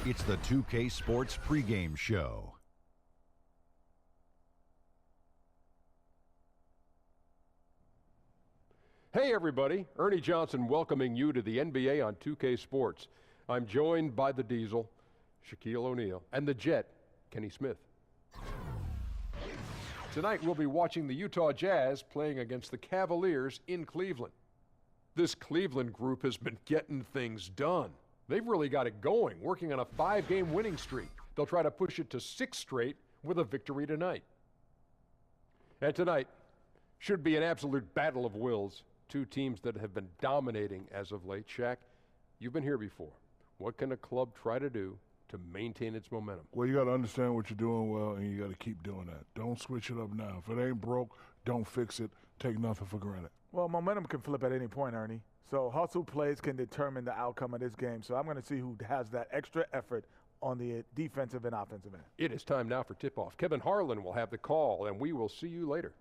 It's the 2K Sports pregame show. Hey everybody, Ernie Johnson welcoming you to the NBA on 2K Sports. I'm joined by the Diesel, Shaquille O'Neal, and the Jet, Kenny Smith. Tonight we'll be watching the Utah Jazz playing against the Cavaliers in Cleveland. This Cleveland group has been getting things done. They've really got it going, working on a 5-game winning streak. They'll try to push it to 6 straight with a victory tonight. And tonight should be an absolute battle of wills. Two teams that have been dominating as of late. Shaq, you've been here before. What can a club try to do to maintain its momentum? Well, you got to understand what you're doing well, and you got to keep doing that. Don't switch it up now. If it ain't broke, don't fix it. Take nothing for granted. Well, momentum can flip at any point, Ernie. So hustle plays can determine the outcome of this game. So I'm going to see who has that extra effort on the defensive and offensive end. It is time now for tip-off. Kevin Harlan will have the call, and we will see you later.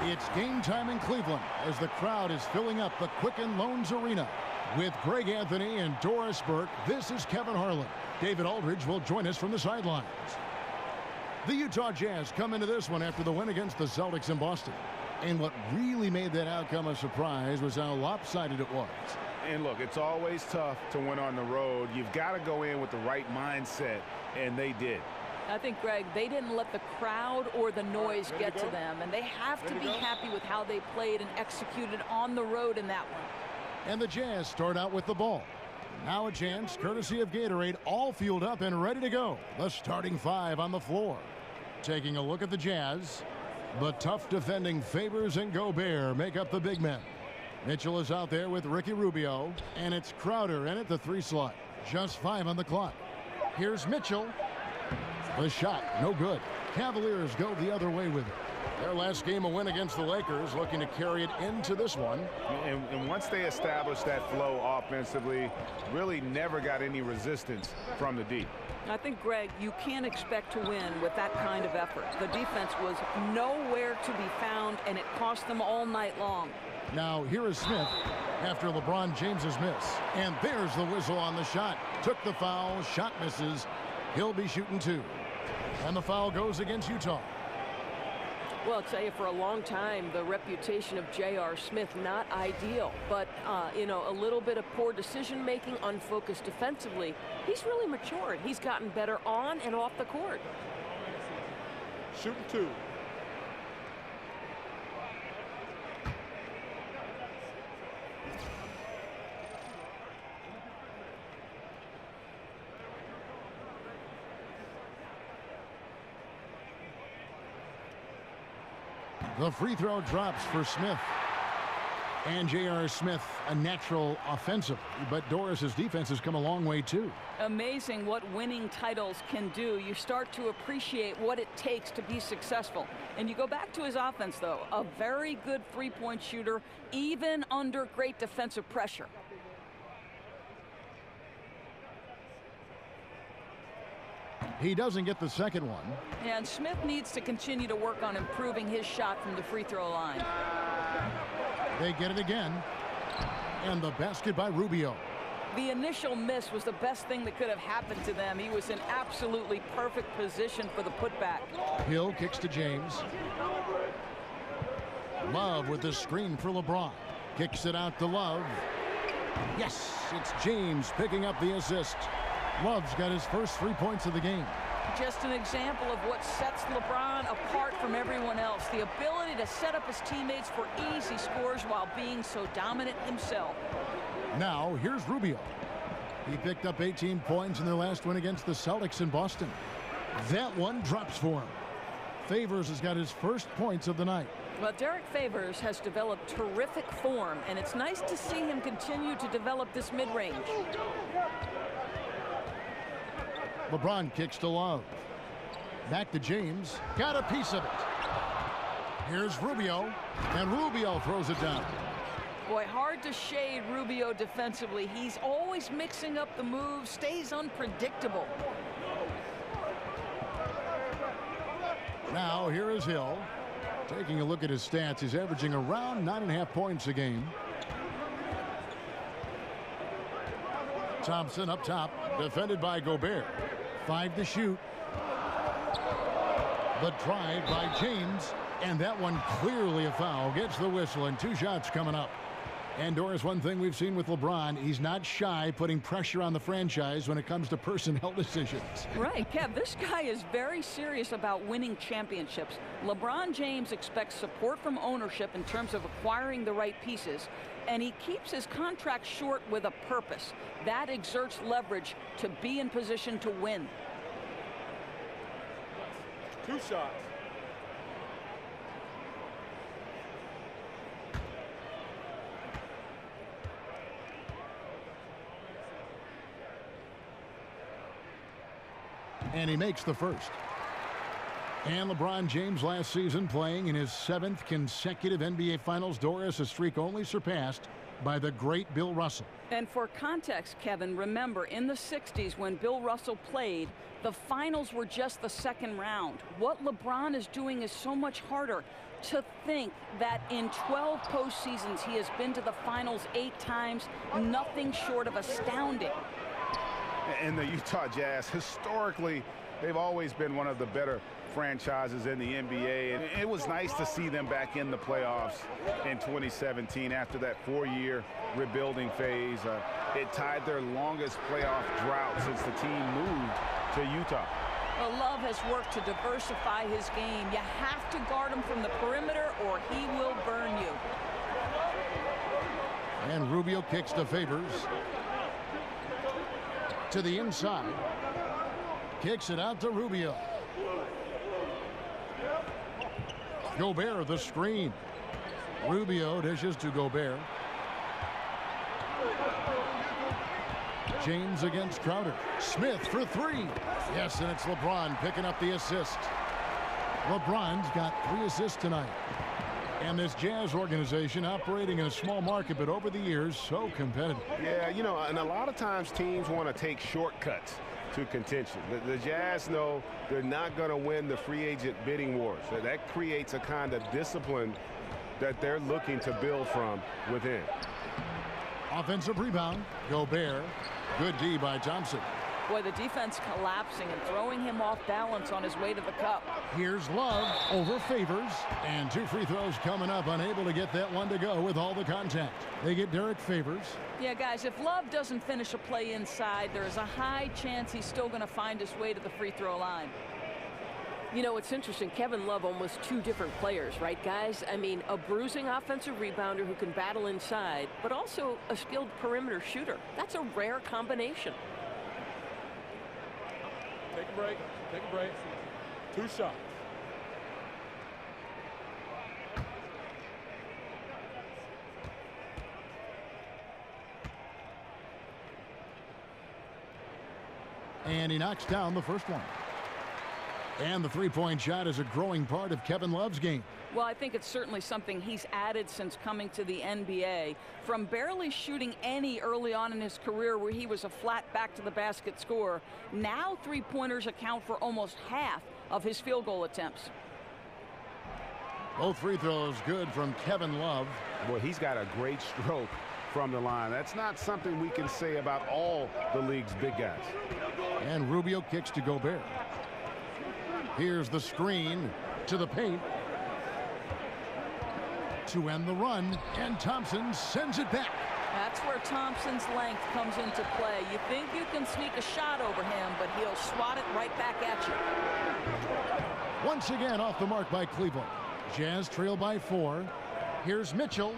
It's game time in Cleveland as the crowd is filling up the Quicken Loans Arena. With Greg Anthony and Doris Burke, this is Kevin Harlan. David Aldridge will join us from the sidelines. The Utah Jazz come into this one after the win against the Celtics in Boston. And what really made that outcome a surprise was how lopsided it was. And look, it's always tough to win on the road. You've got to go in with the right mindset, and they did. I think, Greg, they didn't let the crowd or the noise get to them, and they have to be happy with how they played and executed on the road in that one. And the Jazz start out with the ball. Now a chance, courtesy of Gatorade, all fueled up and ready to go. The starting 5 on the floor. Taking a look at the Jazz, the tough defending Favors and Gobert make up the big men. Mitchell is out there with Ricky Rubio, and it's Crowder in at the 3 slot. Just 5 on the clock. Here's Mitchell. The shot, no good. Cavaliers go the other way with it. Their last game, a win against the Lakers, looking to carry it into this one. And once they established that flow offensively, really never got any resistance from the deep. I think, Greg, you can't expect to win with that kind of effort. The defense was nowhere to be found, and it cost them all night long. Now, here is Smith after LeBron James's miss. And there's the whistle on the shot. Took the foul, shot misses. He'll be shooting 2. And the foul goes against Utah. Well, I'll tell you, for a long time, the reputation of J.R. Smith, not ideal. But, a little bit of poor decision-making, unfocused defensively. He's really matured. He's gotten better on and off the court. Shooting 2. The free throw drops for Smith. And J.R. Smith, a natural offensively, but Doris's defense has come a long way too. Amazing what winning titles can do. You start to appreciate what it takes to be successful. And you go back to his offense, though. A very good three-point shooter, even under great defensive pressure. He doesn't get the second one. And Smith needs to continue to work on improving his shot from the free throw line. They get it again. And the basket by Rubio. The initial miss was the best thing that could have happened to them. He was in absolutely perfect position for the putback. Hill kicks to James. Love with the screen for LeBron. Kicks it out to Love. Yes, it's James picking up the assist. Love's got his first 3 points of the game. Just an example of what sets LeBron apart from everyone else. The ability to set up his teammates for easy scores while being so dominant himself. Now, here's Rubio. He picked up 18 points in their last win against the Celtics in Boston. That one drops for him. Favors has got his first points of the night. Well, Derek Favors has developed terrific form, and it's nice to see him continue to develop this mid-range. LeBron kicks to Love. Back to James. Got a piece of it. Here's Rubio. And Rubio throws it down. Boy, hard to shade Rubio defensively. He's always mixing up the moves, stays unpredictable. Now, here is Hill. Taking a look at his stats, he's averaging around 9.5 points a game. Thompson up top, defended by Gobert. 5 to shoot. The drive by James, and that one clearly a foul. Gets the whistle, and 2 shots coming up. And Doris, one thing we've seen with LeBron, he's not shy putting pressure on the franchise when it comes to personnel decisions. Right, Kev, this guy is very serious about winning championships. LeBron James expects support from ownership in terms of acquiring the right pieces, and he keeps his contract short with a purpose. That exerts leverage to be in position to win. 2 shots. And he makes the first. And LeBron James last season playing in his 7th consecutive NBA Finals. Doris, a streak only surpassed by the great Bill Russell. And for context, Kevin, remember in the 60s when Bill Russell played, the finals were just the second round. What LeBron is doing is so much harder. To think that in 12 postseasons he has been to the finals 8 times, nothing short of astounding. And the Utah Jazz, historically, they've always been one of the better franchises in the NBA. And it was nice to see them back in the playoffs in 2017 after that 4-year rebuilding phase. It tied their longest playoff drought since the team moved to Utah. Well, Love has worked to diversify his game. You have to guard him from the perimeter or he will burn you. And Rubio kicks to Favors. To the inside. Kicks it out to Rubio. Gobert the screen. Rubio dishes to Gobert. James against Crowder. Smith for 3. Yes, and it's LeBron picking up the assist. LeBron's got 3 assists tonight. And this Jazz organization operating in a small market, but over the years, so competitive. Yeah, you know, and a lot of times teams want to take shortcuts to contention. The Jazz know they're not going to win the free agent bidding wars. So that creates a kind of discipline that they're looking to build from within. Offensive rebound, Gobert. Good D by Thompson. Boy, the defense collapsing and throwing him off balance on his way to the cup. Here's Love over Favors. And 2 free throws coming up, unable to get that one to go with all the contact. They get Derek Favors. Yeah, guys, if Love doesn't finish a play inside, there is a high chance he's still going to find his way to the free throw line. You know, it's interesting. Kevin Love almost 2 different players, right, guys? I mean, a bruising offensive rebounder who can battle inside, but also a skilled perimeter shooter. That's a rare combination. Take a break. Take a break. 2 shots. And he knocks down the first one. And the three-point shot is a growing part of Kevin Love's game. Well, I think it's certainly something he's added since coming to the NBA. From barely shooting any early on in his career where he was a flat back-to-the-basket scorer, now three-pointers account for almost half of his field goal attempts. Both free throws good from Kevin Love. Well, he's got a great stroke from the line. That's not something we can say about all the league's big guys. And Rubio kicks to Gobert. Here's the screen to the paint. To end the run, and Thompson sends it back. That's where Thompson's length comes into play. You think you can sneak a shot over him, but he'll swat it right back at you. Once again off the mark by Cleveland. Jazz trail by 4. Here's Mitchell.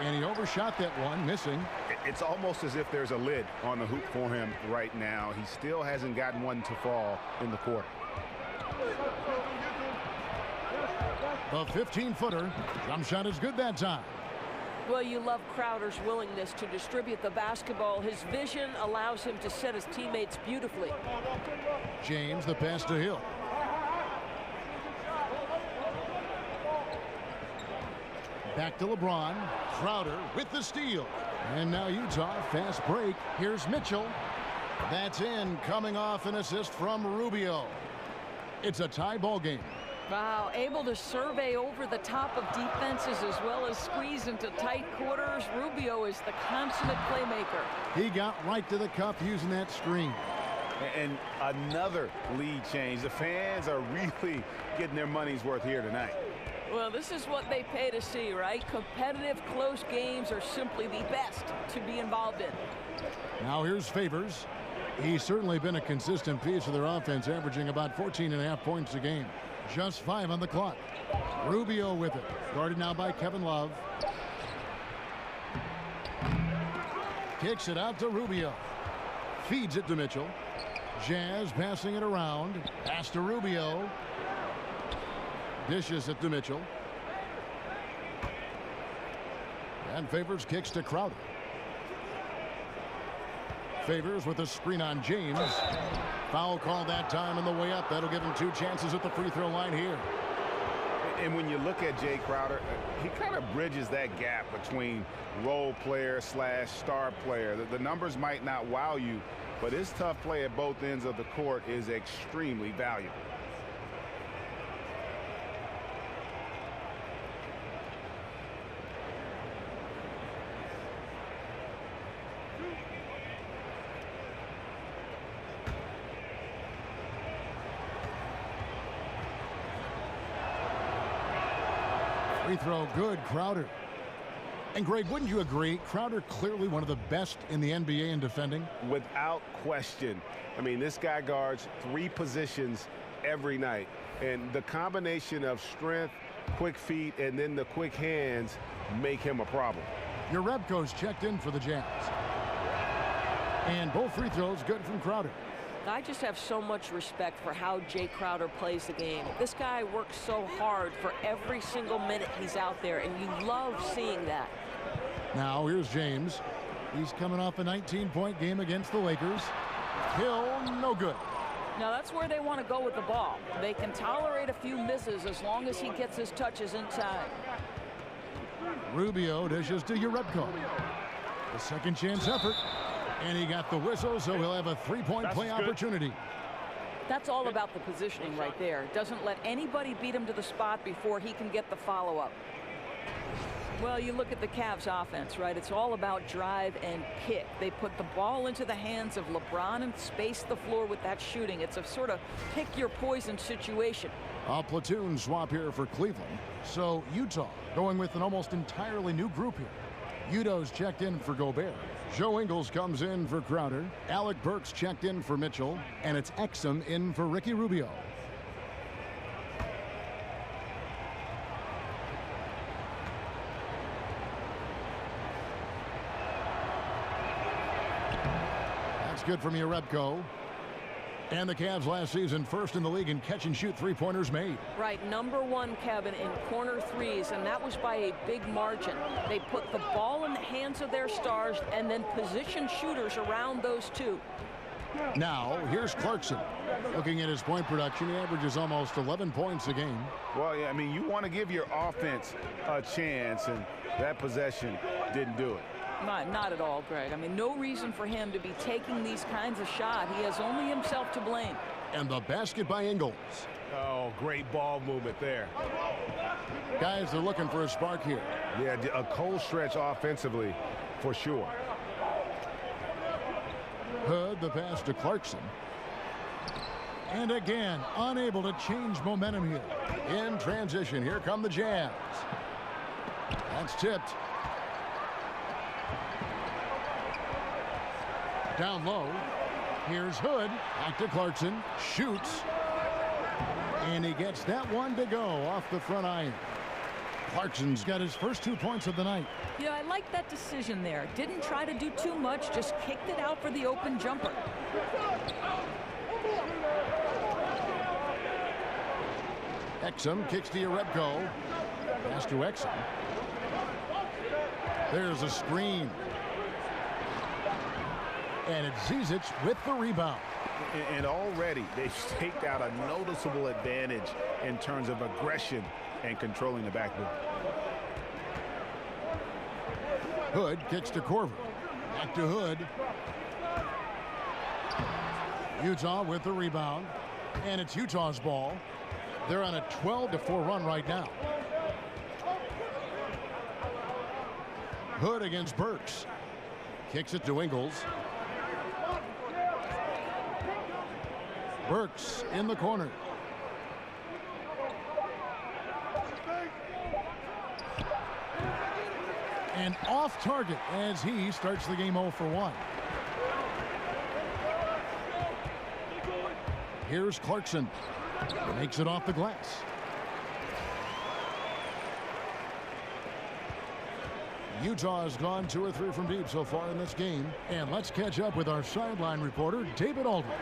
And he overshot that one, missing. It's almost as if there's a lid on the hoop for him right now. He still hasn't gotten one to fall in the quarter. A 15-footer. Jump shot is good that time. Well, you love Crowder's willingness to distribute the basketball. His vision allows him to set his teammates beautifully. James, the pass to Hill. Back to LeBron. Crowder with the steal. And now Utah, fast break. Here's Mitchell. That's in, coming off an assist from Rubio. It's a tie ball game. Wow, able to survey over the top of defenses as well as squeeze into tight quarters. Rubio is the consummate playmaker. He got right to the cup using that screen. And another lead change. The fans are really getting their money's worth here tonight. Well, this is what they pay to see, right? Competitive, close games are simply the best to be involved in. Now here's Favors. He's certainly been a consistent piece of their offense, averaging about 14.5 points a game. Just 5 on the clock. Rubio with it. Guarded now by Kevin Love. Kicks it out to Rubio. Feeds it to Mitchell. Jazz passing it around. Pass to Rubio. Dishes it to Mitchell. And Favors kicks to Crowder. Favors with a screen on James. Foul call that time on the way up. That'll give him 2 chances at the free throw line here. And when you look at Jay Crowder, he kind of bridges that gap between role player / star player. The numbers might not wow you, but his tough play at both ends of the court is extremely valuable. Free throw good, Crowder. And Greg, wouldn't you agree, Crowder clearly one of the best in the NBA in defending? Without question. I mean, this guy guards 3 positions every night. And the combination of strength, quick feet, and then the quick hands make him a problem. Jerebko's checked in for the Jazz. And both free throws good from Crowder. I just have so much respect for how Jay Crowder plays the game. This guy works so hard for every single minute he's out there, and you love seeing that. Now here's James. He's coming off a 19-point game against the Lakers. Hill, no good. Now that's where they want to go with the ball. They can tolerate a few misses as long as he gets his touches inside. Rubio dishes to Jerebko. The second chance effort. And he got the whistle, so he'll have a 3-point play opportunity. That's all about the positioning right there. Doesn't let anybody beat him to the spot before he can get the follow-up. Well, you look at the Cavs offense, right? It's all about drive and pick. They put the ball into the hands of LeBron and space the floor with that shooting. It's a sort of pick your poison situation. A platoon swap here for Cleveland. So Utah going with an almost entirely new group here. Udo's checked in for Gobert. Joe Ingles comes in for Crowder. Alec Burks checked in for Mitchell. And it's Exum in for Ricky Rubio. That's good from Jerebko. And the Cavs last season first in the league in catch and shoot 3-pointers made. Right, #1, Kevin, in corner threes, and that was by a big margin. They put the ball in the hands of their stars and then position shooters around those two. Now, here's Clarkson. Looking at his point production, he averages almost 11 points a game. Well, yeah, I mean, you want to give your offense a chance, and that possession didn't do it. Not at all, Greg. I mean, no reason for him to be taking these kinds of shots. He has only himself to blame. And the basket by Ingles. Oh, great ball movement there. Guys, they're looking for a spark here. Yeah, a cold stretch offensively, for sure. Hood, the pass to Clarkson. And again, unable to change momentum here. In transition, here come the Jazz. That's tipped. Down low. Here's Hood. Back to Clarkson. Shoots. And he gets that one to go off the front iron. Clarkson's got his first 2 points of the night. Yeah, I like that decision there. Didn't try to do too much, just kicked it out for the open jumper. Exum kicks to Yarebko. Pass to Exum. There's a screen. And it's Zizic with the rebound. And already they've staked out a noticeable advantage in terms of aggression and controlling the backboard. Hood kicks to Corver. Back to Hood. Utah with the rebound. And it's Utah's ball. They're on a 12-4 run right now. Hood against Burks. Kicks it to Ingles. Burks in the corner. And off target as he starts the game 0 for 1. Here's Clarkson. Makes it off the glass. Utah has gone 2 or 3 from deep so far in this game. And let's catch up with our sideline reporter, David Aldridge.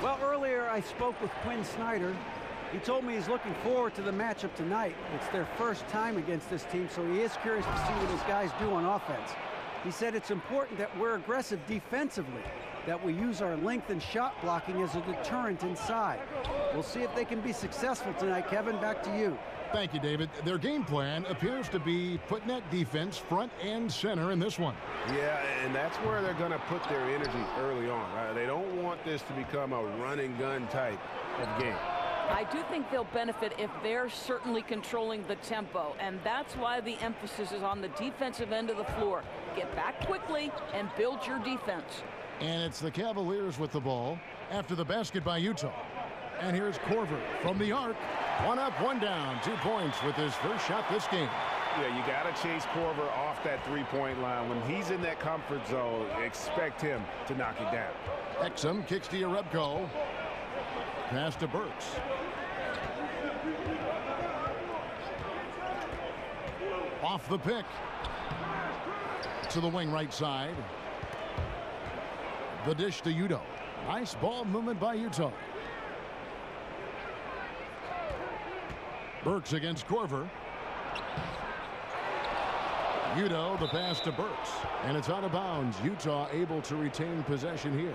Well, earlier I spoke with Quinn Snyder. He told me he's looking forward to the matchup tonight. It's their first time against this team, so he is curious to see what his guys do on offense. He said it's important that we're aggressive defensively, that we use our length and shot blocking as a deterrent inside. We'll see if they can be successful tonight. Kevin, back to you. Thank you, David. Their game plan appears to be putting that defense front and center in this one. Yeah, and that's where they're going to put their energy early on. Right? They don't want this to become a run-and-gun type of game. I do think they'll benefit if they're certainly controlling the tempo, and that's why the emphasis is on the defensive end of the floor. Get back quickly and build your defense. And it's the Cavaliers with the ball after the basket by Utah. And here's Corver from the arc. 1 up, 1 down. 2 points with his first shot this game. Yeah, you got to chase Corver off that three-point line. When he's in that comfort zone, expect him to knock it down. Exum kicks to Yarebko. Pass to Burks. Off the pick. To the wing right side. The dish to Udo. Nice ball movement by Utah. Burks against Corver. Udo, the pass to Burks. And it's out of bounds. Utah able to retain possession here.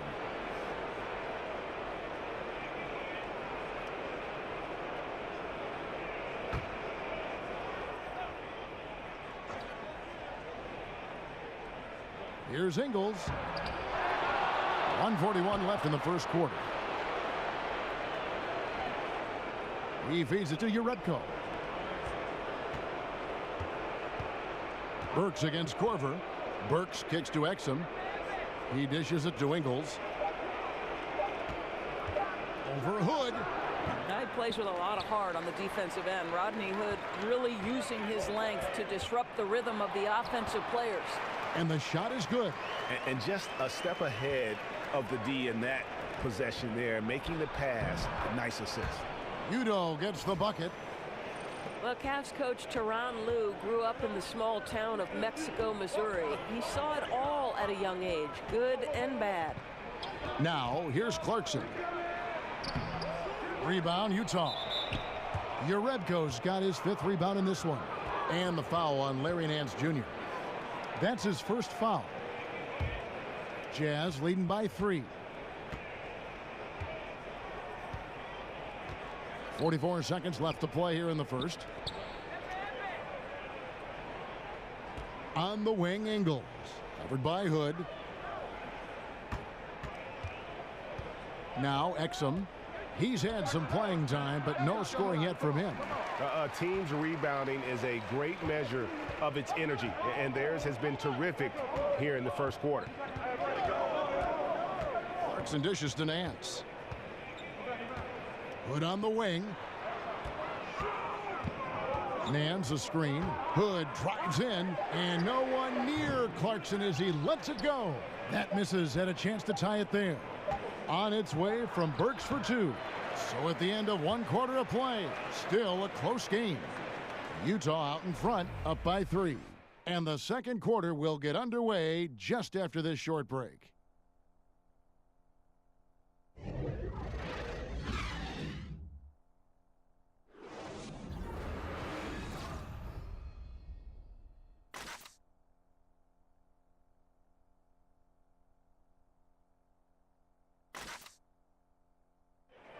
Here's Ingles. 1:41 left in the first quarter. He feeds it to Yarebko. Burks against Corver. Burks kicks to Exum. He dishes it to Ingles. Over Hood. Now he plays with a lot of heart on the defensive end. Rodney Hood really using his length to disrupt the rhythm of the offensive players. And the shot is good. And just a step ahead of the D in that possession there, making the pass. A nice assist. Udo gets the bucket. Well, Cavs coach Tyronn Lue grew up in the small town of Mexico, Missouri. He saw it all at a young age, good and bad. Now, here's Clarkson. Rebound, Utah. Yarebko's got his 5th rebound in this one. And the foul on Larry Nance Jr. That's his first foul. Jazz leading by 3. 44 seconds left to play here in the first. On the wing, Ingles. Covered by Hood. Now Exum. He's had some playing time, but no scoring yet from him. A team's rebounding is a great measure of its energy, and theirs has been terrific here in the first quarter. Clarkson dishes to Nance. Hood on the wing. Nance a screen. Hood drives in, and no one near Clarkson as he lets it go. That misses. Had a chance to tie it there. On its way from Burks for two. So at the end of 1 quarter of play, still a close game. Utah out in front, up by 3. And the second quarter will get underway just after this short break.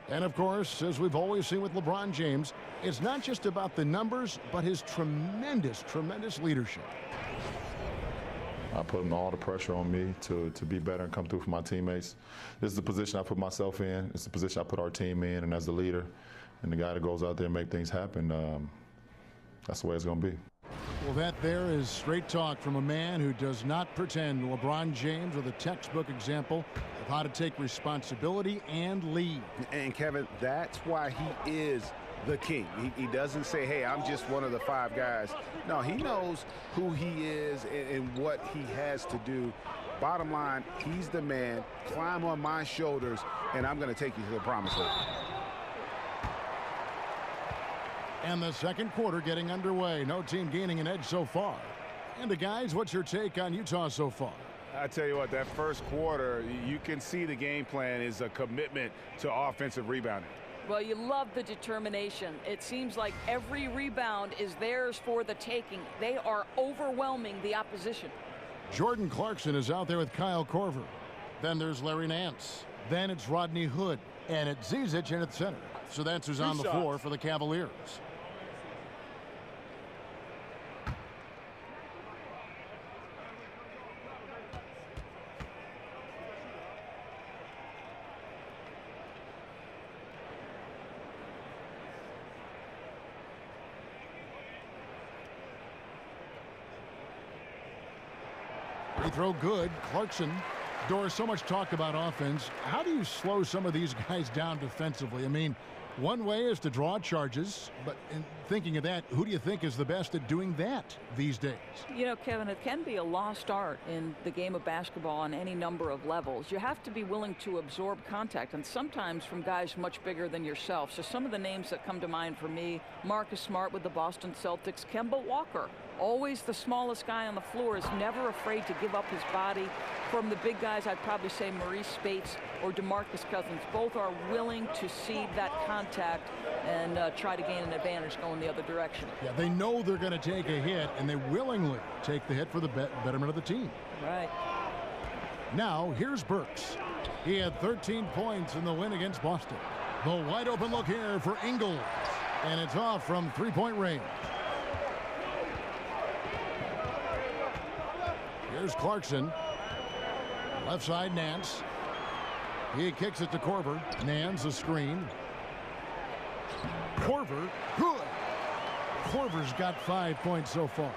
And, of course, as we've always seen with LeBron James, it's not just about the numbers, but his tremendous, tremendous leadership. I put all the pressure on me to be better and come through for my teammates. This is the position I put myself in. It's the position I put our team in. And as the leader and the guy that goes out there and make things happen, that's the way it's going to be. Well, that there is straight talk from a man who does not pretend. LeBron James with a textbook example of how to take responsibility and lead. And Kevin, that's why he is the king. He doesn't say, hey, I'm just one of the 5 guys. No, he knows who he is and what he has to do. Bottom line, he's the man. Climb on my shoulders, and I'm going to take you to the promised land. And the second quarter getting underway. No team gaining an edge so far. And guys, what's your take on Utah so far? I tell you what, that first quarter, you can see the game plan is a commitment to offensive rebounding. Well, you love the determination. It seems like every rebound is theirs for the taking. They are overwhelming the opposition. Jordan Clarkson is out there with Kyle Korver. Then there's Larry Nance. Then it's Rodney Hood. And it's Zizic in at center. So that's who's on the floor for the Cavaliers. Free throw good. Clarkson. Doris, so much talk about offense. How do you slow some of these guys down defensively? I mean, one way is to draw charges, but in thinking of that, who do you think is the best at doing that these days? You know, Kevin, it can be a lost art in the game of basketball on any number of levels. You have to be willing to absorb contact, and sometimes from guys much bigger than yourself. So some of the names that come to mind for me, Marcus Smart with the Boston Celtics, Kemba Walker, always the smallest guy on the floor, is never afraid to give up his body. From the big guys, I'd probably say Maurice Spates or DeMarcus Cousins. Both are willing to cede that contact and try to gain an advantage going the other direction. Yeah, they know they're going to take a hit, and they willingly take the hit for the betterment of the team. Right. Now, here's Burks. He had 13 points in the win against Boston. The wide open look here for Ingles, and it's off from three-point range. Here's Clarkson. Left side, Nance. He kicks it to Korver. Nance a screen. Korver, good. Korver's got 5 points so far.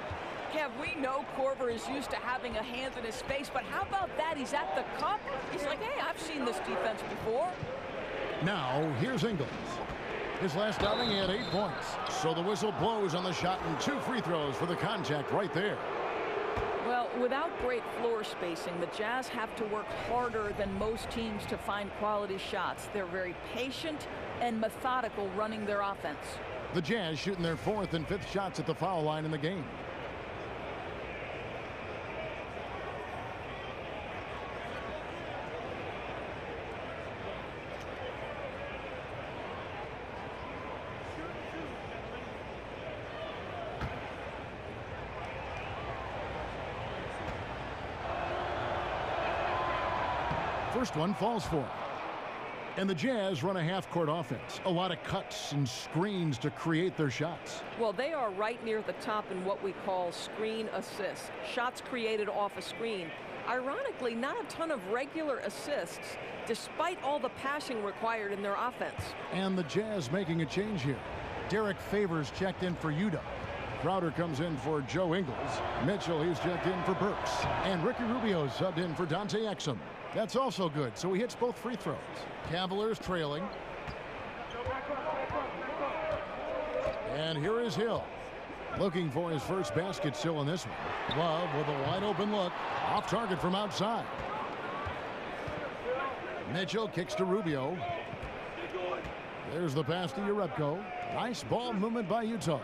Kev, we know Korver is used to having a hand in his face, but how about that? He's at the cup. He's like, hey, I've seen this defense before. Now, here's Ingles. His last outing, he had 8 points. So the whistle blows on the shot and 2 free throws for the contact right there. Well, without great floor spacing, the Jazz have to work harder than most teams to find quality shots. They're very patient and methodical running their offense. The Jazz shooting their 4th and 5th shots at the foul line in the game. First one falls for him. And the Jazz run a half-court offense. A lot of cuts and screens to create their shots. Well, they are right near the top in what we call screen assists. Shots created off a screen. Ironically, not a ton of regular assists, despite all the passing required in their offense. And the Jazz making a change here. Derek Favors checked in for Utah. Crowder comes in for Joe Ingles. Mitchell, he's checked in for Burks. And Ricky Rubio subbed in for Dante Exum. That's also good, so he hits both free throws. Cavaliers trailing. And here is Hill. Looking for his first basket still in this one. Love with a wide open look. Off target from outside. Mitchell kicks to Rubio. There's the pass to Urepko. Nice ball movement by Utah.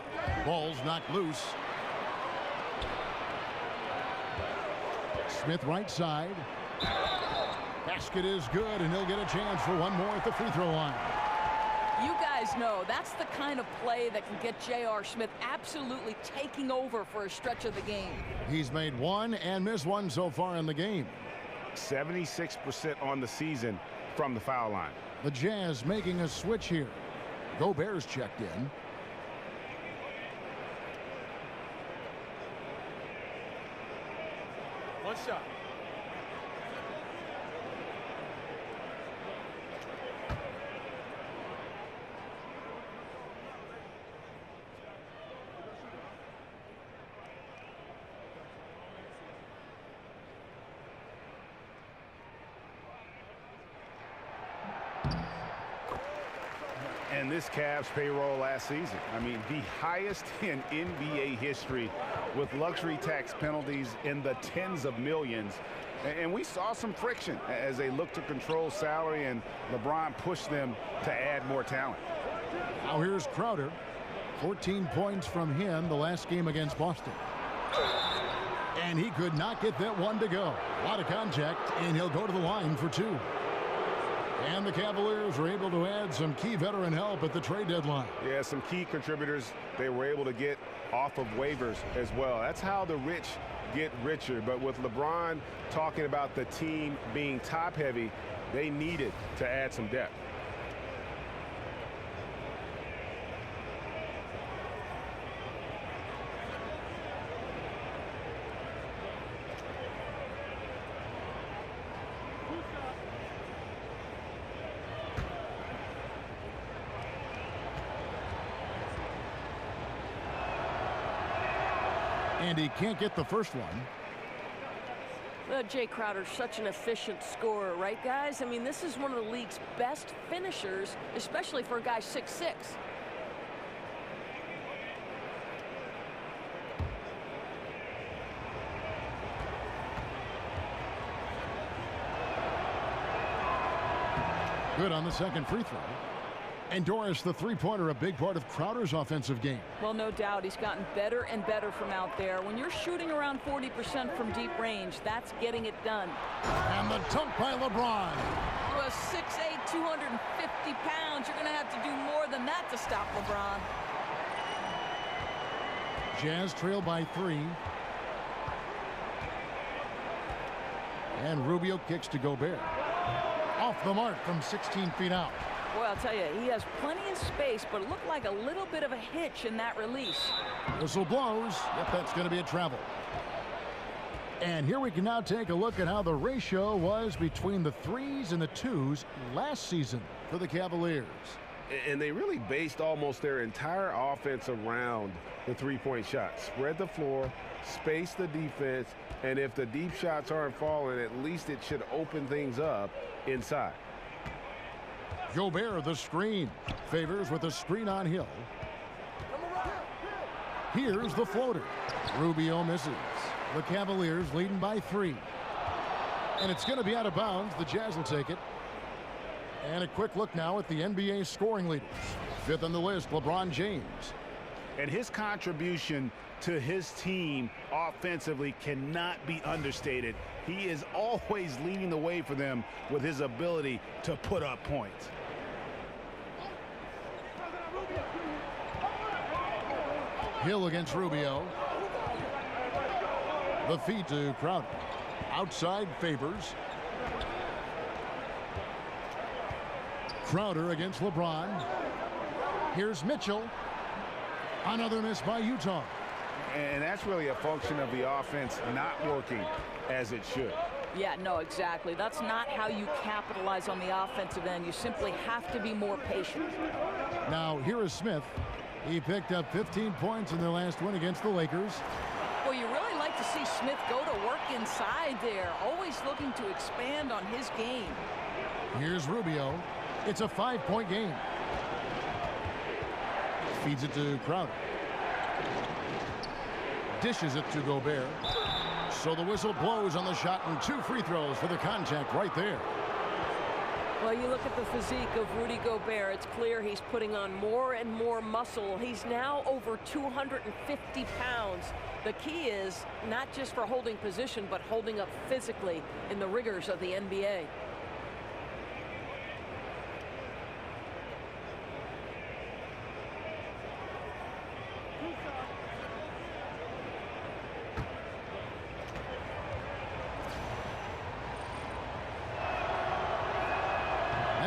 Ball's knocked loose. Smith right side. Basket is good, and he'll get a chance for one more at the free throw line. You guys know that's the kind of play that can get J.R. Smith absolutely taking over for a stretch of the game. He's made one and missed one so far in the game. 76% on the season from the foul line. The Jazz making a switch here. Gobert's checked in. One shot. And this Cavs payroll last season, I mean, the highest in NBA history, with luxury tax penalties in the tens of millions. And we saw some friction as they looked to control salary, and LeBron pushed them to add more talent. Now here's Crowder. 14 points from him the last game against Boston. And he could not get that one to go. A lot of contact, and he'll go to the line for two. And the Cavaliers were able to add some key veteran help at the trade deadline. Yeah, some key contributors they were able to get off of waivers as well. That's how the rich get richer. But with LeBron talking about the team being top heavy, they needed to add some depth. And he can't get the first one. Well, Jay Crowder's such an efficient scorer, right, guys? I mean, this is one of the league's best finishers, especially for a guy 6'6". Good on the second free throw. And Doris, the three-pointer, a big part of Crowder's offensive game. Well, no doubt. He's gotten better and better from out there. When you're shooting around 40% from deep range, that's getting it done. And the dunk by LeBron. To a 6'8", 250 pounds, you're going to have to do more than that to stop LeBron. Jazz trail by 3. And Rubio kicks to Gobert. Off the mark from 16 feet out. Boy, I'll tell you, he has plenty of space, but it looked like a little bit of a hitch in that release. Whistle blows. Yep, that's going to be a travel. And here we can now take a look at how the ratio was between the 3s and the 2s last season for the Cavaliers. And they really based almost their entire offense around the three-point shot. Spread the floor, space the defense, and if the deep shots aren't falling, at least it should open things up inside. Gobert, the screen. Favors with a screen on Hill. Here's the floater. Rubio misses. The Cavaliers leading by 3. And it's going to be out of bounds. The Jazz will take it. And a quick look now at the NBA scoring leaders. 5th on the list, LeBron James. And his contribution to his team offensively cannot be understated. He is always leading the way for them with his ability to put up points. Hill against Rubio. The feed to Crowder. Outside Favors. Crowder against LeBron. Here's Mitchell. Another miss by Utah. And that's really a function of the offense not working as it should. Yeah, no, exactly. That's not how you capitalize on the offensive end. You simply have to be more patient. Now, here is Smith. He picked up 15 points in their last win against the Lakers. Well, you really like to see Smith go to work inside there, always looking to expand on his game. Here's Rubio. It's a 5-point game. Feeds it to Crowder. Dishes it to Gobert. So the whistle blows on the shot and 2 free throws for the contact right there. Well, you look at the physique of Rudy Gobert. It's clear he's putting on more and more muscle. He's now over 250 pounds. The key is not just for holding position, but holding up physically in the rigors of the NBA.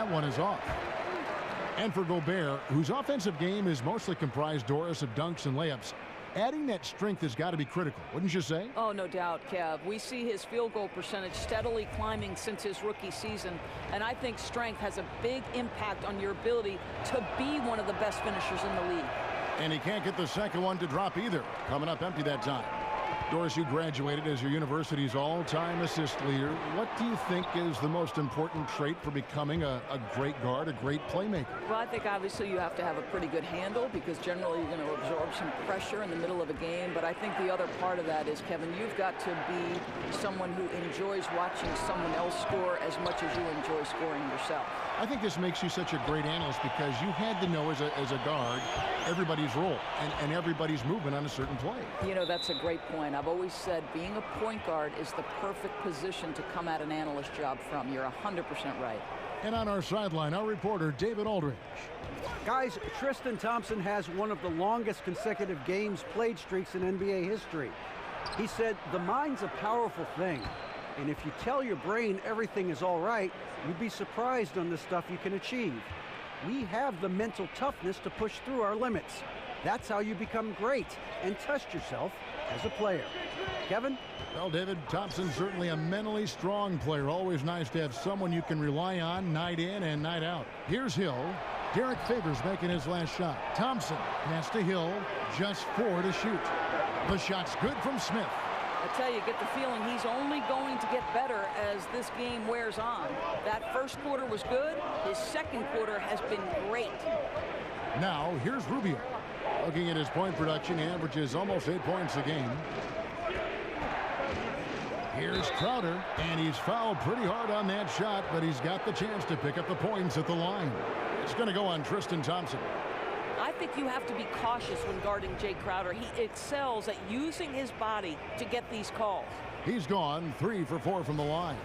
One is off. And for Gobert, whose offensive game is mostly comprised, Doris, of dunks and layups, adding that strength has got to be critical, wouldn't you say? Oh, no doubt, Kev. We see his field goal percentage steadily climbing since his rookie season, and I think strength has a big impact on your ability to be one of the best finishers in the league. And he can't get the second one to drop either. Coming up empty that time. Doris, you graduated as your university's all-time assist leader. What do you think is the most important trait for becoming a great guard, a great playmaker? Well, I think obviously you have to have a pretty good handle because generally you're going to absorb some pressure in the middle of a game. But I think the other part of that is, Kevin, you've got to be someone who enjoys watching someone else score as much as you enjoy scoring yourself. I think this makes you such a great analyst because you had to know as a guard everybody's role and everybody's movement on a certain play. You know, that's a great point. I've always said being a point guard is the perfect position to come at an analyst job from. You're 100% right. And on our sideline, our reporter, David Aldridge. Guys, Tristan Thompson has one of the longest consecutive games played streaks in NBA history. He said, the mind's a powerful thing. And if you tell your brain everything is all right, you'd be surprised on the stuff you can achieve. We have the mental toughness to push through our limits. That's how you become great and test yourself as a player. Kevin? Well, David, Thompson's certainly a mentally strong player. Always nice to have someone you can rely on night in and night out. Here's Hill. Derek Favors making his last shot. Thompson pass to Hill. Just 4 to shoot. The shot's good from Smith. I tell you, get the feeling he's only going to get better as this game wears on. That first quarter was good. His second quarter has been great. Now, here's Rubio. Looking at his point production, he averages almost 8 points a game. Here's Crowder, and he's fouled pretty hard on that shot, but he's got the chance to pick up the points at the line. It's going to go on Tristan Thompson. I think you have to be cautious when guarding Jay Crowder. He excels at using his body to get these calls. He's gone 3 for 4 from the line.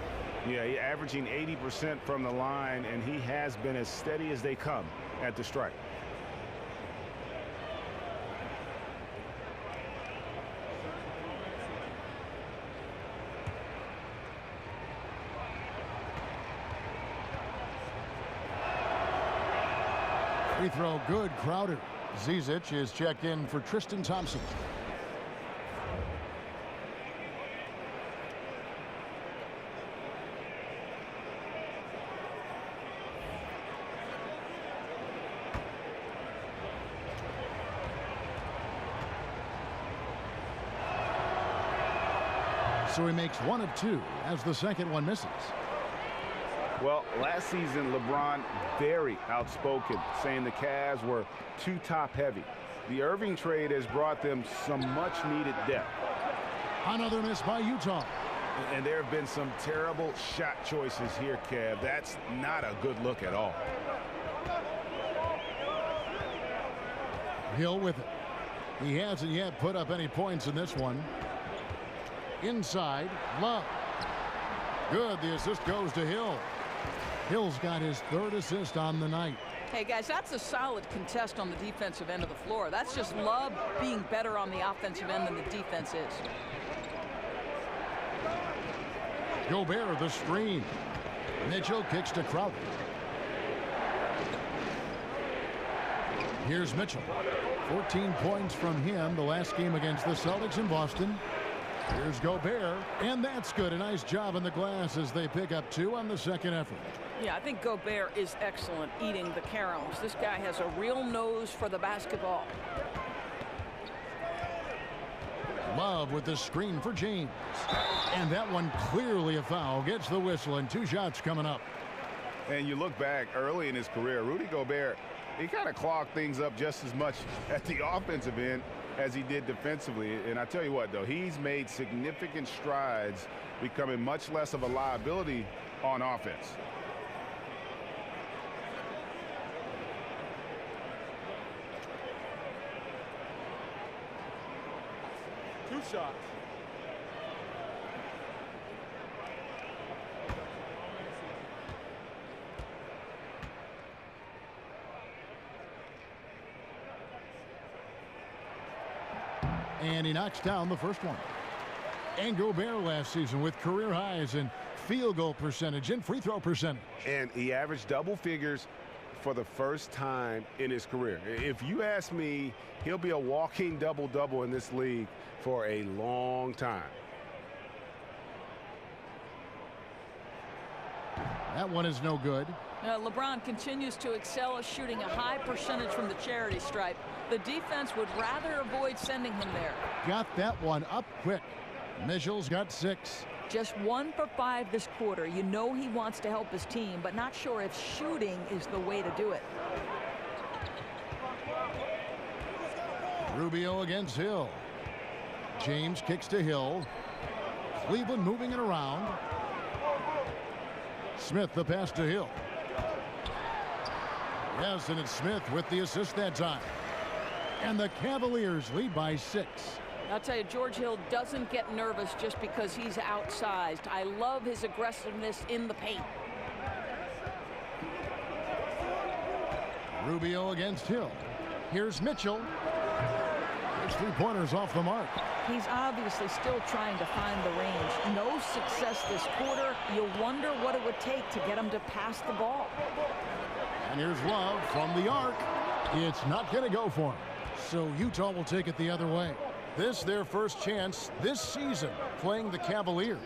Yeah, he's averaging 80% from the line, and he has been as steady as they come at the stripe. Free throw good, Crowder. Zizic is checked in for Tristan Thompson. So he makes 1 of 2 as the second one misses. Well, last season, LeBron very outspoken, saying the Cavs were too top-heavy. The Irving trade has brought them some much-needed depth. Another miss by Utah. And there have been some terrible shot choices here, Kev. That's not a good look at all. Hill with it. He hasn't yet put up any points in this one. Inside, Love. Good, the assist goes to Hill. Hill's got his 3rd assist on the night. Hey, guys, that's a solid contest on the defensive end of the floor. That's just Love being better on the offensive end than the defense is. Gobert, the screen. Mitchell kicks to Crowder. Here's Mitchell. 14 points from him the last game against the Celtics in Boston. Here's Gobert, and that's good. A nice job in the glass as they pick up 2 on the second effort. Yeah, I think Gobert is excellent eating the caroms. This guy has a real nose for the basketball. Love with the screen for James. And that one clearly a foul. Gets the whistle, and 2 shots coming up. And you look back early in his career, Rudy Gobert, he kind of clogged things up just as much at the offensive end as he did defensively. And I tell you what, though, he's made significant strides, becoming much less of a liability on offense. Two shots. And he knocks down the first one. And Gobert last season with career highs in field goal percentage and free throw percentage. And he averaged double figures for the first time in his career. If you ask me, he'll be a walking double-double in this league for a long time. That one is no good. LeBron continues to excel at shooting a high percentage from the charity stripe. The defense would rather avoid sending him there. Got that one up quick. Mitchell's got 6. Just 1 for 5 this quarter. You know he wants to help his team, but not sure if shooting is the way to do it. Rubio against Hill. James kicks to Hill. Cleveland moving it around. Smith the pass to Hill. Yes, and it's Smith with the assist that time. And the Cavaliers lead by 6. I'll tell you, George Hill doesn't get nervous just because he's outsized. I love his aggressiveness in the paint. Rubio against Hill. Here's Mitchell. His 3-pointers off the mark. He's obviously still trying to find the range. No success this quarter. You wonder what it would take to get him to pass the ball. And here's Love from the arc. It's not going to go for him. So Utah will take it the other way. This their first chance this season playing the Cavaliers.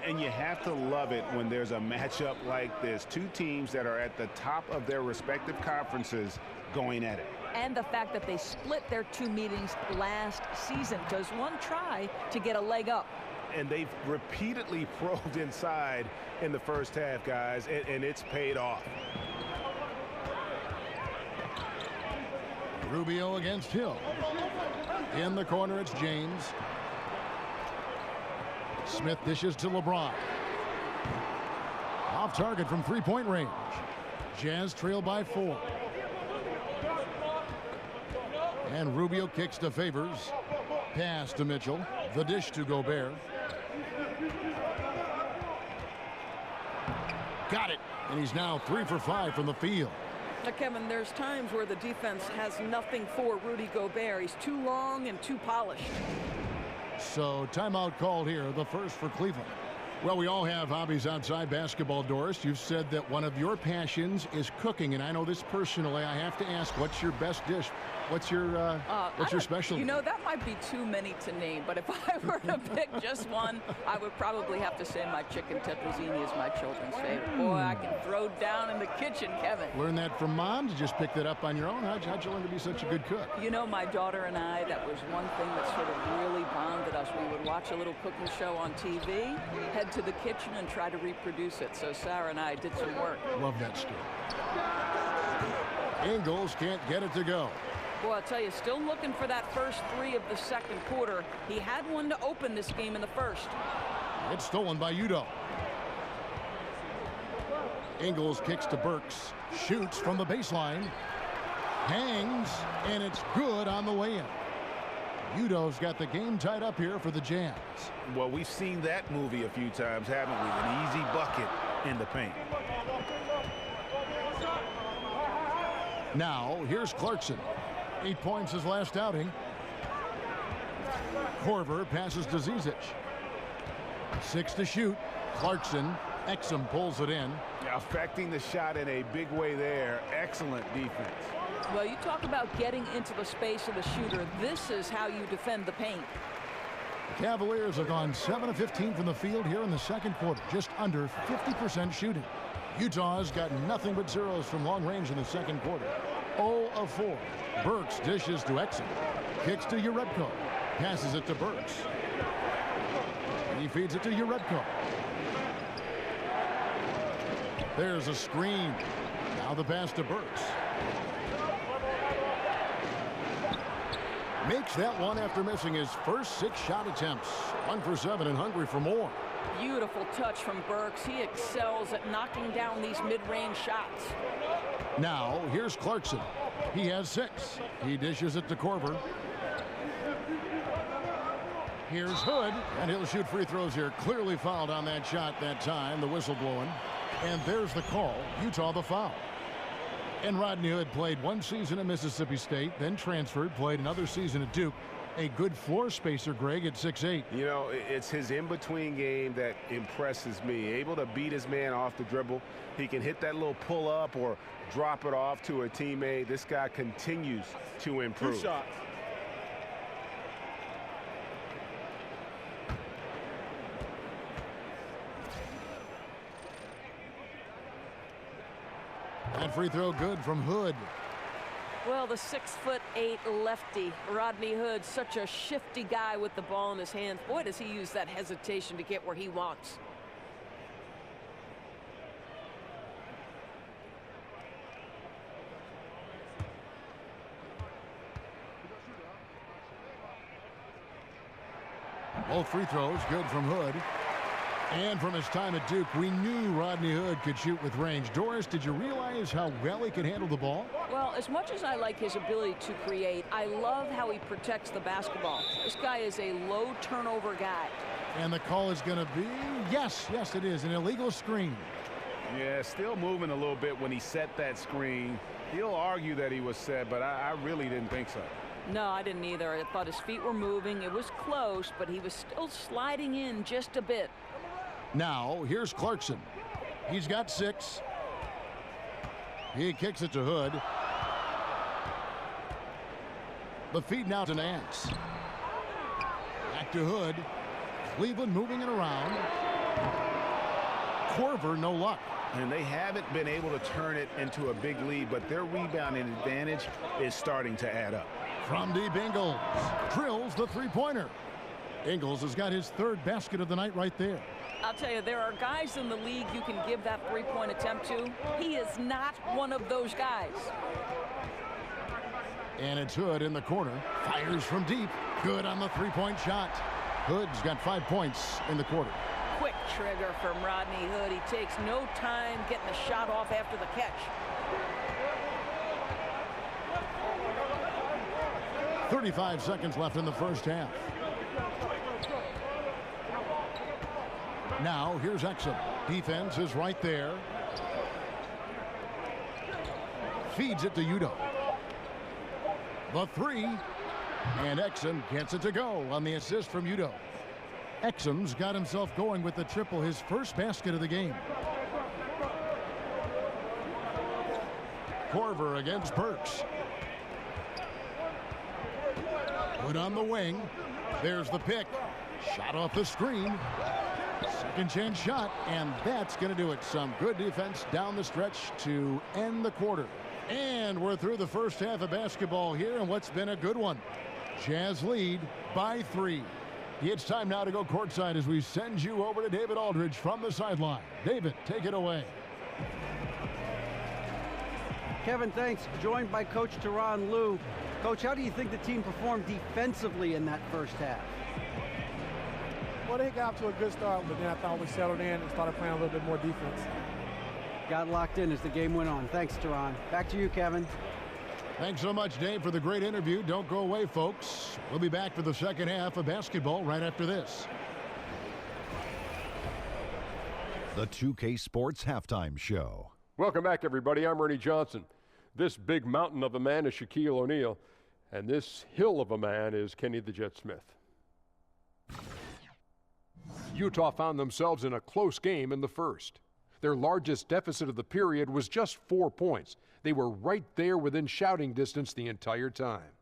And you have to love it when there's a matchup like this. 2 teams that are at the top of their respective conferences going at it. And the fact that they split their 2 meetings last season. Does one try to get a leg up? And they've repeatedly probed inside in the first half, guys, and it's paid off. Rubio against Hill. In the corner, it's James. Smith dishes to LeBron. Off target from 3-point range. Jazz trail by 4. And Rubio kicks to Favors. Pass to Mitchell. The dish to Gobert. Got it. And he's now 3 for 5 from the field. Now, Kevin, there's times where the defense has nothing for Rudy Gobert. He's too long and too polished. So timeout called here, the first for Cleveland. Well, we all have hobbies outside basketball, Doris. You've said that one of your passions is cooking, and I know this personally. I have to ask, what's your best dish? What's your specialty? You know, that might be too many to name, but if I were to pick just one, I would probably have to say my chicken tetrazzini is my children's favorite. Boy, I can throw down in the kitchen, Kevin. Learn that from Mom? Did you just pick that up on your own? How'd you learn to be such a good cook? You know, my daughter and I, that was one thing that sort of really bonded us. We would watch a little cooking show on TV, head to the kitchen, and try to reproduce it. So Sarah and I did some work. Love that story. Ingles can't get it to go. Well, I'll tell you, still looking for that first 3 of the second quarter. He had one to open this game in the first. It's stolen by Udo. Ingles kicks to Burks. Shoots from the baseline. Hangs, and it's good on the way in. Udo's got the game tied up here for the Jazz. Well, we've seen that movie a few times, haven't we? An easy bucket in the paint. Now, here's Clarkson. 8 points his last outing. Korver passes to Zizic. 6 to shoot. Clarkson. Exum pulls it in. Affecting the shot in a big way there. Excellent defense. Well, you talk about getting into the space of the shooter. This is how you defend the paint. The Cavaliers have gone 7 of 15 from the field here in the second quarter, just under 50% shooting. Utah's got nothing but zeros from long range in the second quarter. 0 of 4. Burks dishes to Exum. Kicks to Urebko. Passes it to Burks. He feeds it to Urebko. There's a screen. Now the pass to Burks. Makes that one after missing his first 6 shot attempts. 1 for 7 and hungry for more. Beautiful touch from Burks. He excels at knocking down these mid-range shots. Now, here's Clarkson. He has 6. He dishes it to Korver. Here's Hood, and he'll shoot free throws here. Clearly fouled on that shot that time, the whistle blowing. And there's the call. Utah the foul. And Rodney Hood played 1 season at Mississippi State, then transferred, played another season at Duke. A good floor spacer, Greg, at 6'8". You know, it's his in-between game that impresses me. Able to beat his man off the dribble. He can hit that little pull-up or drop it off to a teammate. This guy continues to improve. 2 shots. That free throw good from Hood. Well, the 6'8" lefty, Rodney Hood, such a shifty guy with the ball in his hands. Boy, does he use that hesitation to get where he wants. Both free throws good from Hood. And from his time at Duke, we knew Rodney Hood could shoot with range. Doris, did you realize how well he could handle the ball? Well, as much as I like his ability to create, I love how he protects the basketball. This guy is a low turnover guy. And the call is going to be, yes, it is, an illegal screen. Yeah, still moving a little bit when he set that screen. He'll argue that he was set, but I really didn't think so. No, I didn't either. I thought his feet were moving. It was close, but he was still sliding in just a bit. Now, here's Clarkson. He's got 6. He kicks it to Hood. The feed now to Nance. Back to Hood. Cleveland moving it around. Korver, no luck. And they haven't been able to turn it into a big lead, but their rebounding advantage is starting to add up. From deep, Ingles drills the three-pointer. Ingles has got his 3rd basket of the night right there. I'll tell you, there are guys in the league you can give that three-point attempt to. He is not one of those guys. And it's Hood in the corner. Fires from deep. Good on the three-point shot. Hood's got 5 points in the quarter. Quick trigger from Rodney Hood. He takes no time getting the shot off after the catch. 35 seconds left in the first half. Now, here's Exum. Defense is right there. Feeds it to Udo. The 3. And Exum gets it to go on the assist from Udo. Exum's got himself going with the triple, his first basket of the game. Korver against Burks. Put on the wing. There's the pick. Shot off the screen. Second chance shot, and that's going to do it. Some good defense down the stretch to end the quarter. And we're through the first half of basketball here, and what's been a good one. Jazz lead by 3. It's time now to go courtside as we send you over to David Aldridge from the sideline. David, take it away. Kevin, thanks. Joined by Coach Tyronn Lue. Coach, how do you think the team performed defensively in that first half? Well, they got off to a good start, but then I thought we settled in and started playing a little bit more defense. Got locked in as the game went on. Thanks, Tyronn. Back to you, Kevin. Thanks so much, Dave, for the great interview. Don't go away, folks. We'll be back for the second half of basketball right after this. The 2K Sports Halftime Show. Welcome back, everybody. I'm Ernie Johnson. This big mountain of a man is Shaquille O'Neal, and this hill of a man is Kenny the Jet Smith. Utah found themselves in a close game in the first. Their largest deficit of the period was just 4 points. They were right there within shouting distance the entire time.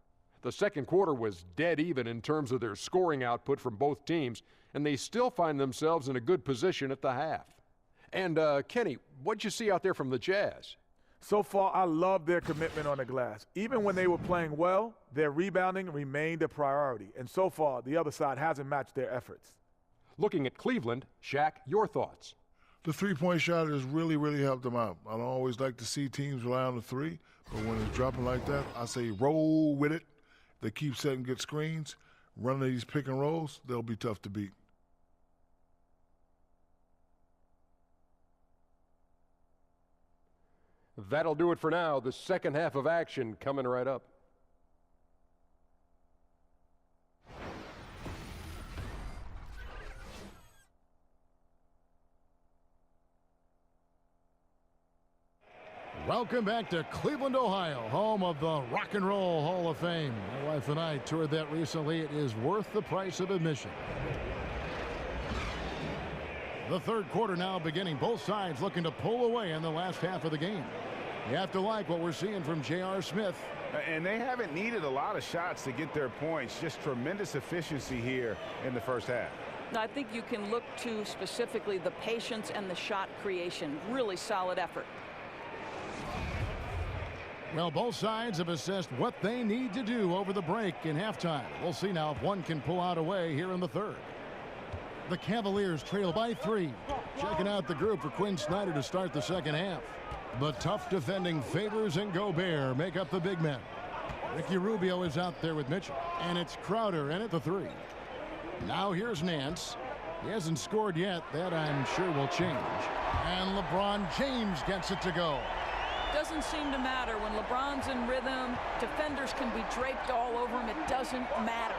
The second quarter was dead even in terms of their scoring output from both teams, and they still find themselves in a good position at the half. And, Kenny, what'd you see out there from the Jazz? So far, I love their commitment on the glass. Even when they were playing well, their rebounding remained a priority. And so far, the other side hasn't matched their efforts. Looking at Cleveland, Shaq, your thoughts? The three-point shot has really, really helped them out. I don't always like to see teams rely on the three, but when it's dropping like that, I say roll with it. They keep setting good screens, running these pick and rolls, they'll be tough to beat. That'll do it for now. The second half of action coming right up. Welcome back to Cleveland, Ohio, home of the Rock and Roll Hall of Fame. My wife and I toured that recently. It is worth the price of admission. The third quarter now beginning. Both sides looking to pull away in the last half of the game. You have to like what we're seeing from J.R. Smith. And they haven't needed a lot of shots to get their points. Just tremendous efficiency here in the first half. I think you can look to specifically the patience and the shot creation. Really solid effort. Well, both sides have assessed what they need to do over the break in halftime. We'll see now if one can pull out a way here in the third. The Cavaliers trail by 3. Checking out the group for Quinn Snyder to start the second half. The tough defending Favors and Gobert make up the big men. Ricky Rubio is out there with Mitchell. And it's Crowder in at the 3. Now here's Nance. He hasn't scored yet. That I'm sure will change. And LeBron James gets it to go. Doesn't seem to matter. When LeBron's in rhythm, defenders can be draped all over him. It doesn't matter.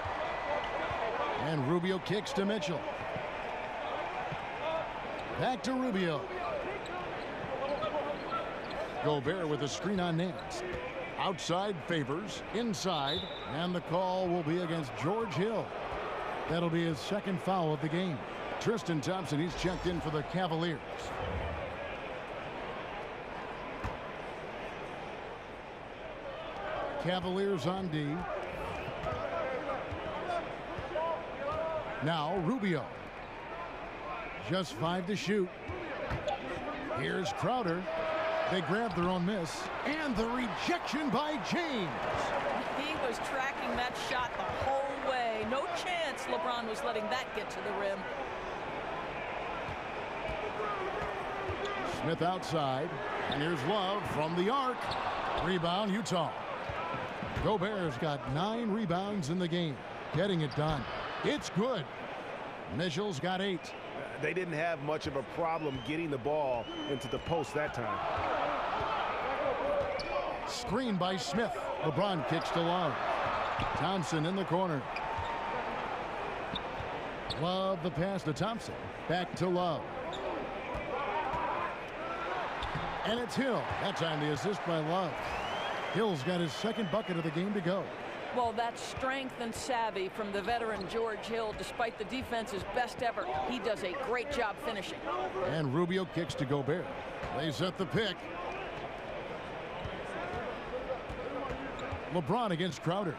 And Rubio kicks to Mitchell. Back to Rubio. Gobert with a screen on Nance. Outside Favors, inside, and the call will be against George Hill. That'll be his second foul of the game. Tristan Thompson, he's checked in for the Cavaliers. Cavaliers on D. Now Rubio. Just 5 to shoot. Here's Crowder. They grab their own miss. And the rejection by James. He was tracking that shot the whole way. No chance LeBron was letting that get to the rim. Smith outside. And here's Love from the arc. Rebound, Utah. Gobert's got 9 rebounds in the game. Getting it done. It's good. Mitchell's got 8. They didn't have much of a problem getting the ball into the post that time. Screen by Smith. LeBron kicks to Love. Thompson in the corner. Love the pass to Thompson. Back to Love. And it's Hill. That time the assist by Love. Hill's got his second bucket of the game to go. Well, that's strength and savvy from the veteran George Hill. Despite the defense's best effort, he does a great job finishing. And Rubio kicks to Gobert. They set the pick. LeBron against Crowder.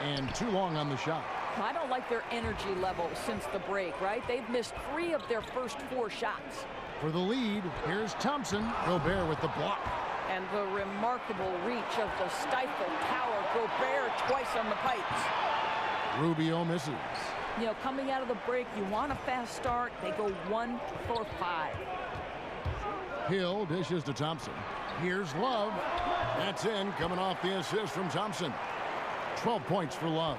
And too long on the shot. I don't like their energy level since the break, right? They've missed 3 of their first 4 shots. For the lead, here's Thompson. Gobert with the block. And the remarkable reach of the stifle tower. Gobert twice on the pipes. Rubio misses. You know, coming out of the break, you want a fast start. They go 1 for 5. Hill dishes to Thompson. Here's Love. That's in, coming off the assist from Thompson. 12 points for Love.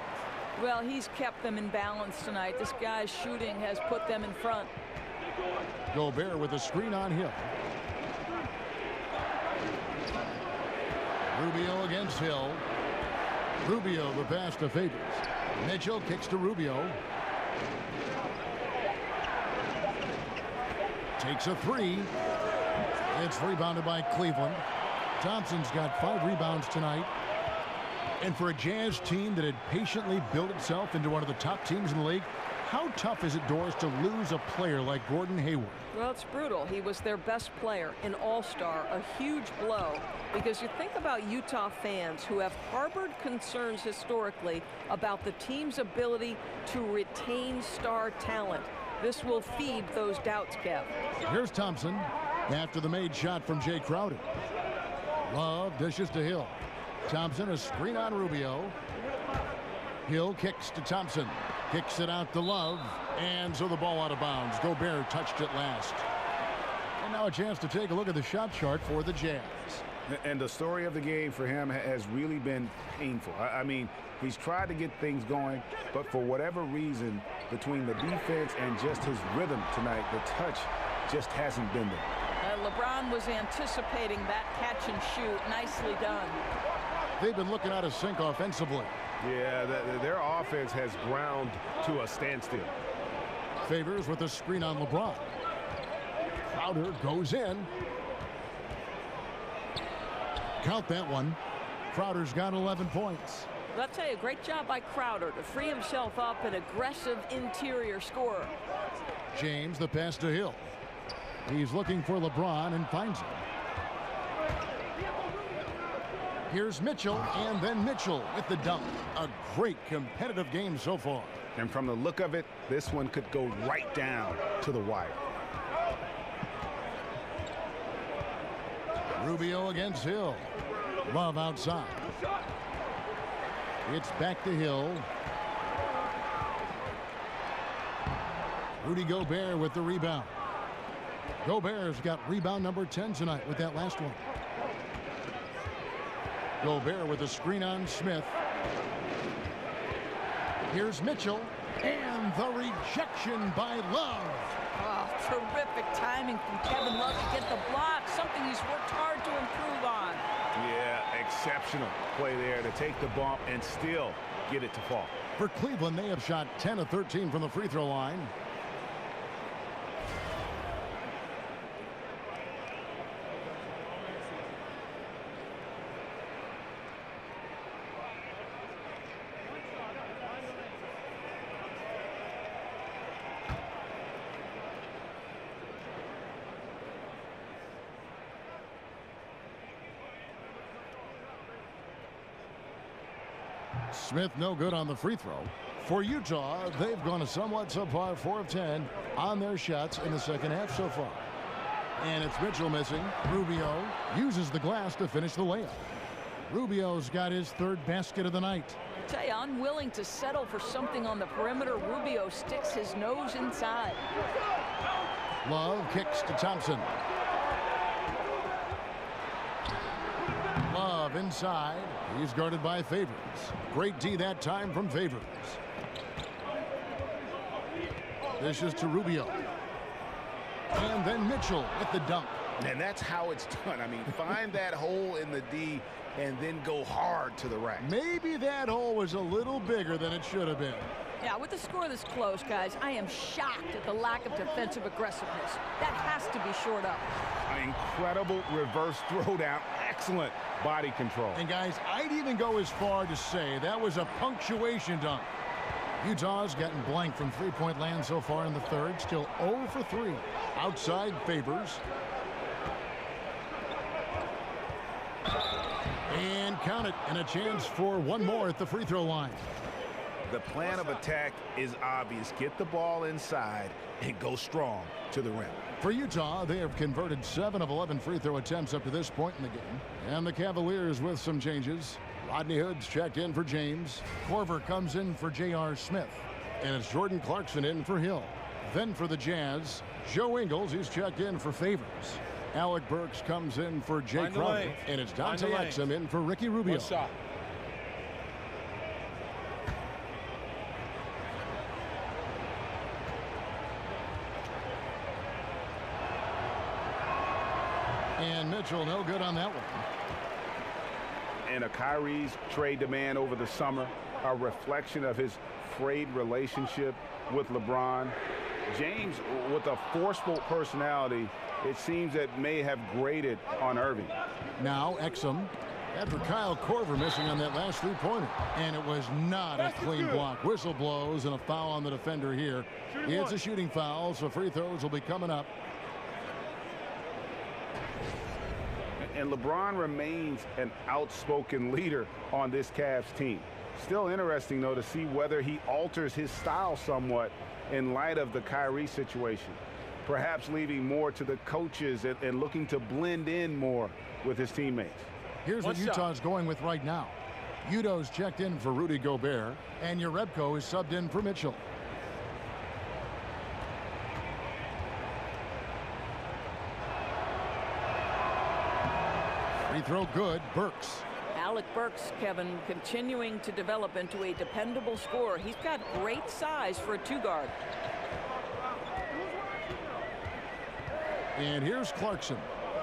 Well, he's kept them in balance tonight. This guy's shooting has put them in front. Gobert with a screen on Hill. Rubio against Hill. Rubio the pass to Favors. Mitchell kicks to Rubio. Takes a 3. It's rebounded by Cleveland. Thompson's got 5 rebounds tonight. And for a Jazz team that had patiently built itself into one of the top teams in the league, how tough is it, Doris, to lose a player like Gordon Hayward? Well, it's brutal. He was their best player, an all-star, a huge blow. Because you think about Utah fans who have harbored concerns historically about the team's ability to retain star talent. This will feed those doubts, Kev. Here's Thompson after the made shot from Jay Crowder. Love dishes to Hill. Thompson, a screen on Rubio. Hill kicks to Thompson. Kicks it out to Love. And so the ball out of bounds. Gobert touched it last. And now a chance to take a look at the shot chart for the Jazz. And the story of the game for him has really been painful. I mean, he's tried to get things going, but for whatever reason, between the defense and just his rhythm tonight, the touch just hasn't been there. LeBron was anticipating that catch and shoot. Nicely done. They've been looking out of sync offensively. Yeah, their offense has ground to a standstill. Favors with a screen on LeBron. Crowder goes in. Count that one. Crowder's got 11 points. But I'll tell you, great job by Crowder to free himself up, an aggressive interior scorer. James, the pass to Hill. He's looking for LeBron and finds him. Here's Mitchell, and then Mitchell with the dunk. A great competitive game so far. And from the look of it, this one could go right down to the wire. Rubio against Hill. Love outside. It's back to Hill. Rudy Gobert with the rebound. Gobert's got rebound number 10 tonight with that last one. Gobert with a screen on Smith. Here's Mitchell. And the rejection by Love. Oh, terrific timing from Kevin Love to get the block, something he's worked hard to improve on. Yeah, exceptional play there to take the bump and still get it to fall. For Cleveland, they have shot 10 of 13 from the free throw line. Smith no good on the free throw. For Utah, they've gone a somewhat subpar 4 of 10 on their shots in the second half so far. And it's Mitchell missing. Rubio uses the glass to finish the layup. Rubio's got his third basket of the night. I tell you, unwilling to settle for something on the perimeter, Rubio sticks his nose inside. Love kicks to Thompson. Love inside. He's guarded by Favors. Great D that time from Favors. This is to Rubio. And then Mitchell with the dunk. And that's how it's done. I mean, find that hole in the D and then go hard to the rack. Maybe that hole was a little bigger than it should have been. Yeah, with the score this close, guys, I am shocked at the lack of defensive aggressiveness. That has to be shored up. An incredible reverse throwdown. Excellent body control. And guys, I'd even go as far to say that was a punctuation dunk. Utah's gotten blank from three-point land so far in the third. Still 0 for 3. Outside Favors. And count it. And a chance for one more at the free throw line. The plan of attack is obvious. Get the ball inside and go strong to the rim. For Utah, they have converted 7 of 11 free throw attempts up to this point in the game. And the Cavaliers with some changes. Rodney Hood's checked in for James. Korver comes in for J.R. Smith. And it's Jordan Clarkson in for Hill. Then for the Jazz, Joe Ingles, he's checked in for Favors. Alec Burks comes in for Jay Crowder. And it's Dante Exum in for Ricky Rubio. One shot. And Mitchell no good on that one. And a Kyrie's trade demand over the summer, a reflection of his frayed relationship with LeBron. James, with a forceful personality, it seems that may have grated on Irving. Now Exum After Kyle Korver missing on that last three-pointer. And it was not a clean block. Whistle blows and a foul on the defender here. It's a shooting foul, so free throws will be coming up. And LeBron remains an outspoken leader on this Cavs team. Still interesting, though, to see whether he alters his style somewhat in light of the Kyrie situation. Perhaps leaving more to the coaches and looking to blend in more with his teammates. Here's what Utah's going with right now. Udo's checked in for Rudy Gobert, and Jerebko is subbed in for Mitchell. Free throw good, Burks. Alec Burks, Kevin, continuing to develop into a dependable scorer. He's got great size for a two-guard. And here's Clarkson.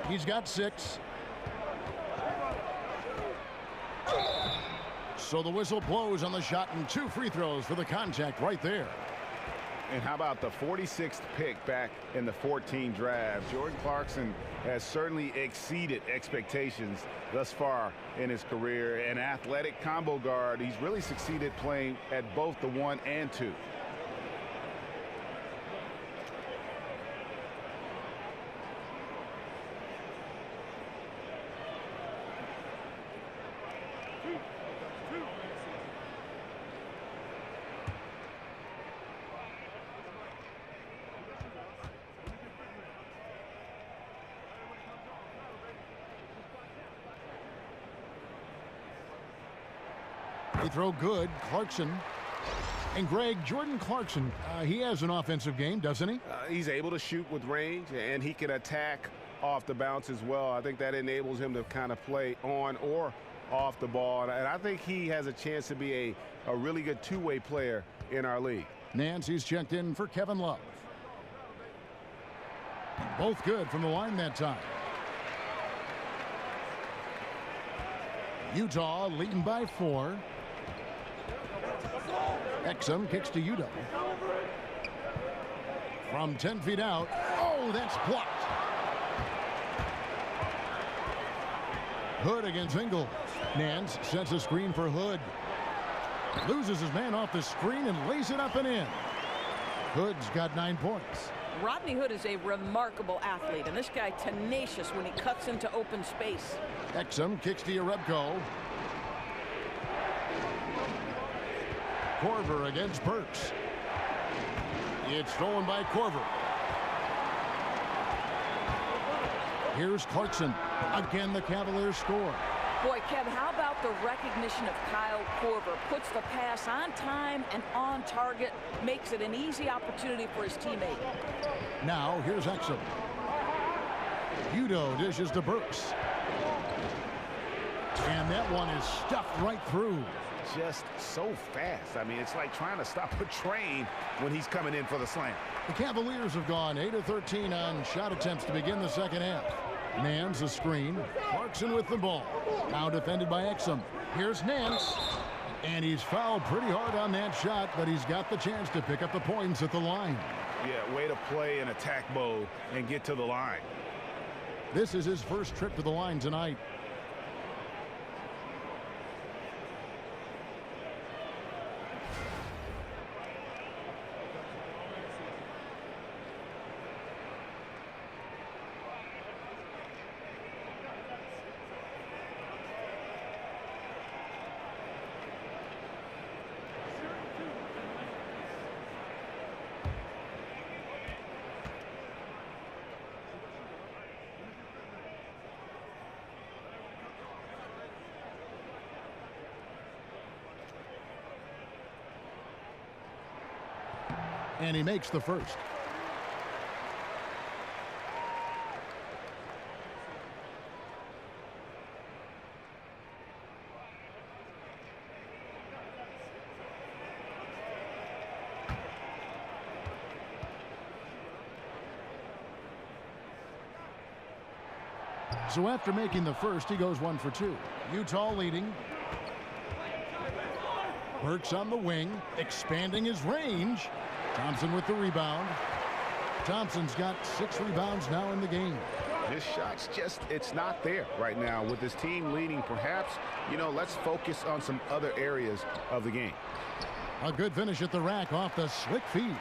He's got 6. So the whistle blows on the shot and 2 free throws for the contact right there. And how about the 46th pick back in the 14 draft? Jordan Clarkson has certainly exceeded expectations thus far in his career. An athletic combo guard, he's really succeeded playing at both the 1 and 2. Free throw good, Clarkson. And Greg, Jordan Clarkson, he has an offensive game, doesn't he? He's able to shoot with range, and he can attack off the bounce as well. I think that enables him to kind of play on or off the ball. And I think he has a chance to be a really good two-way player in our league. Nancy's checked in for Kevin Love. Both good from the line that time. Utah leading by 4. Exum kicks to Udo. From 10 feet out. Oh, that's blocked. Hood against Engel. Nance sets a screen for Hood. Loses his man off the screen and lays it up and in. Hood's got 9 points. Rodney Hood is a remarkable athlete, and this guy tenacious when he cuts into open space. Exum kicks to Jerebko. Korver against Burks. It's stolen by Korver. Here's Clarkson. Again, the Cavaliers score. Boy, Kev, how about the recognition of Kyle Korver? Puts the pass on time and on target, makes it an easy opportunity for his teammate. Now, here's Exum. Udo dishes to Burks. And that one is stuffed right through. Just so fast. I mean, it's like trying to stop a train when he's coming in for the slam. The Cavaliers have gone 8 of 13 on shot attempts to begin the second half. Nance a screen. Clarkson with the ball. Now defended by Exum. Here's Nance. And he's fouled pretty hard on that shot, but he's got the chance to pick up the points at the line. Yeah, way to play in attack mode and get to the line. This is his first trip to the line tonight. And he makes the first. So after making the first, he goes 1 for 2. Utah leading. Burks on the wing, expanding his range. Thompson with the rebound. Thompson's got 6 rebounds now in the game. This shot's just, it's not there right now. With this team leading, perhaps, you know, let's focus on some other areas of the game. A good finish at the rack off the slick feed.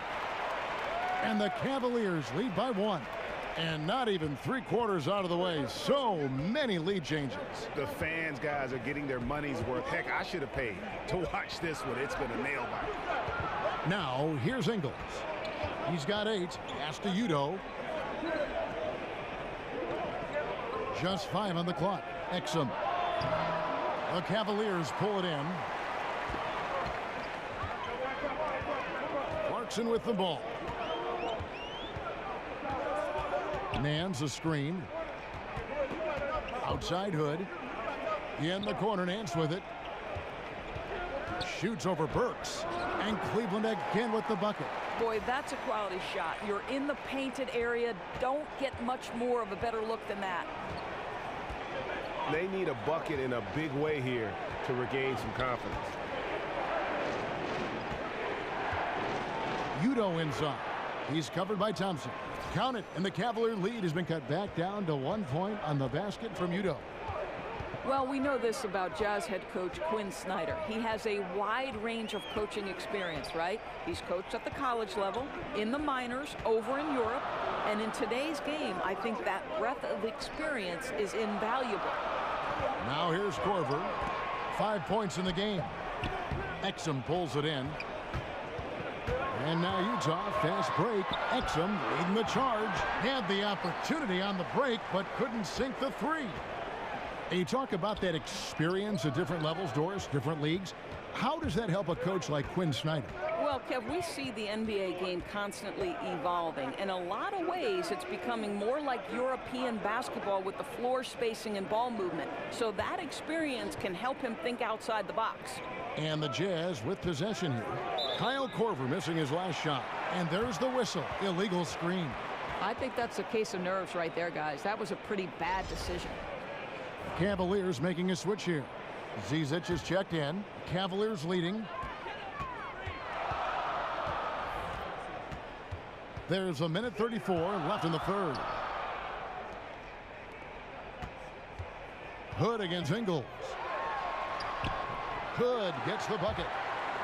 And the Cavaliers lead by 1. And not even 3/4 out of the way. So many lead changes. The fans, guys, are getting their money's worth. Heck, I should have paid to watch this one. It's been a nail biter. Now, here's Ingles. He's got 8. Pass to Udo. Just 5 on the clock. Exum. The Cavaliers pull it in. Clarkson with the ball. Nance a screen. Outside Hood. In the corner, Nance with it. Shoots over Burks. And Cleveland again with the bucket. Boy, that's a quality shot. You're in the painted area. Don't get much more of a better look than that. They need a bucket in a big way here to regain some confidence. Udo inside. He's covered by Thompson. Count it, and the Cavalier lead has been cut back down to 1 point on the basket from Udo. Well, we know this about Jazz head coach Quinn Snyder. He has a wide range of coaching experience, right? He's coached at the college level, in the minors, over in Europe, and in today's game, I think that breadth of experience is invaluable. Now here's Korver. 5 points in the game. Exum pulls it in. And now Utah, fast break. Exum leading the charge. Had the opportunity on the break, but couldn't sink the 3. And you talk about that experience at different levels, Doris, different leagues. How does that help a coach like Quinn Snyder? Well, Kev, we see the NBA game constantly evolving. In a lot of ways, it's becoming more like European basketball with the floor spacing and ball movement. So that experience can help him think outside the box. And the Jazz with possession here. Kyle Korver missing his last shot. And there's the whistle. Illegal screen. I think that's a case of nerves right there, guys. That was a pretty bad decision. Cavaliers making a switch here. Zizic is checked in. Cavaliers leading. There's a minute 34 left in the third. Hood against Ingles. Hood gets the bucket.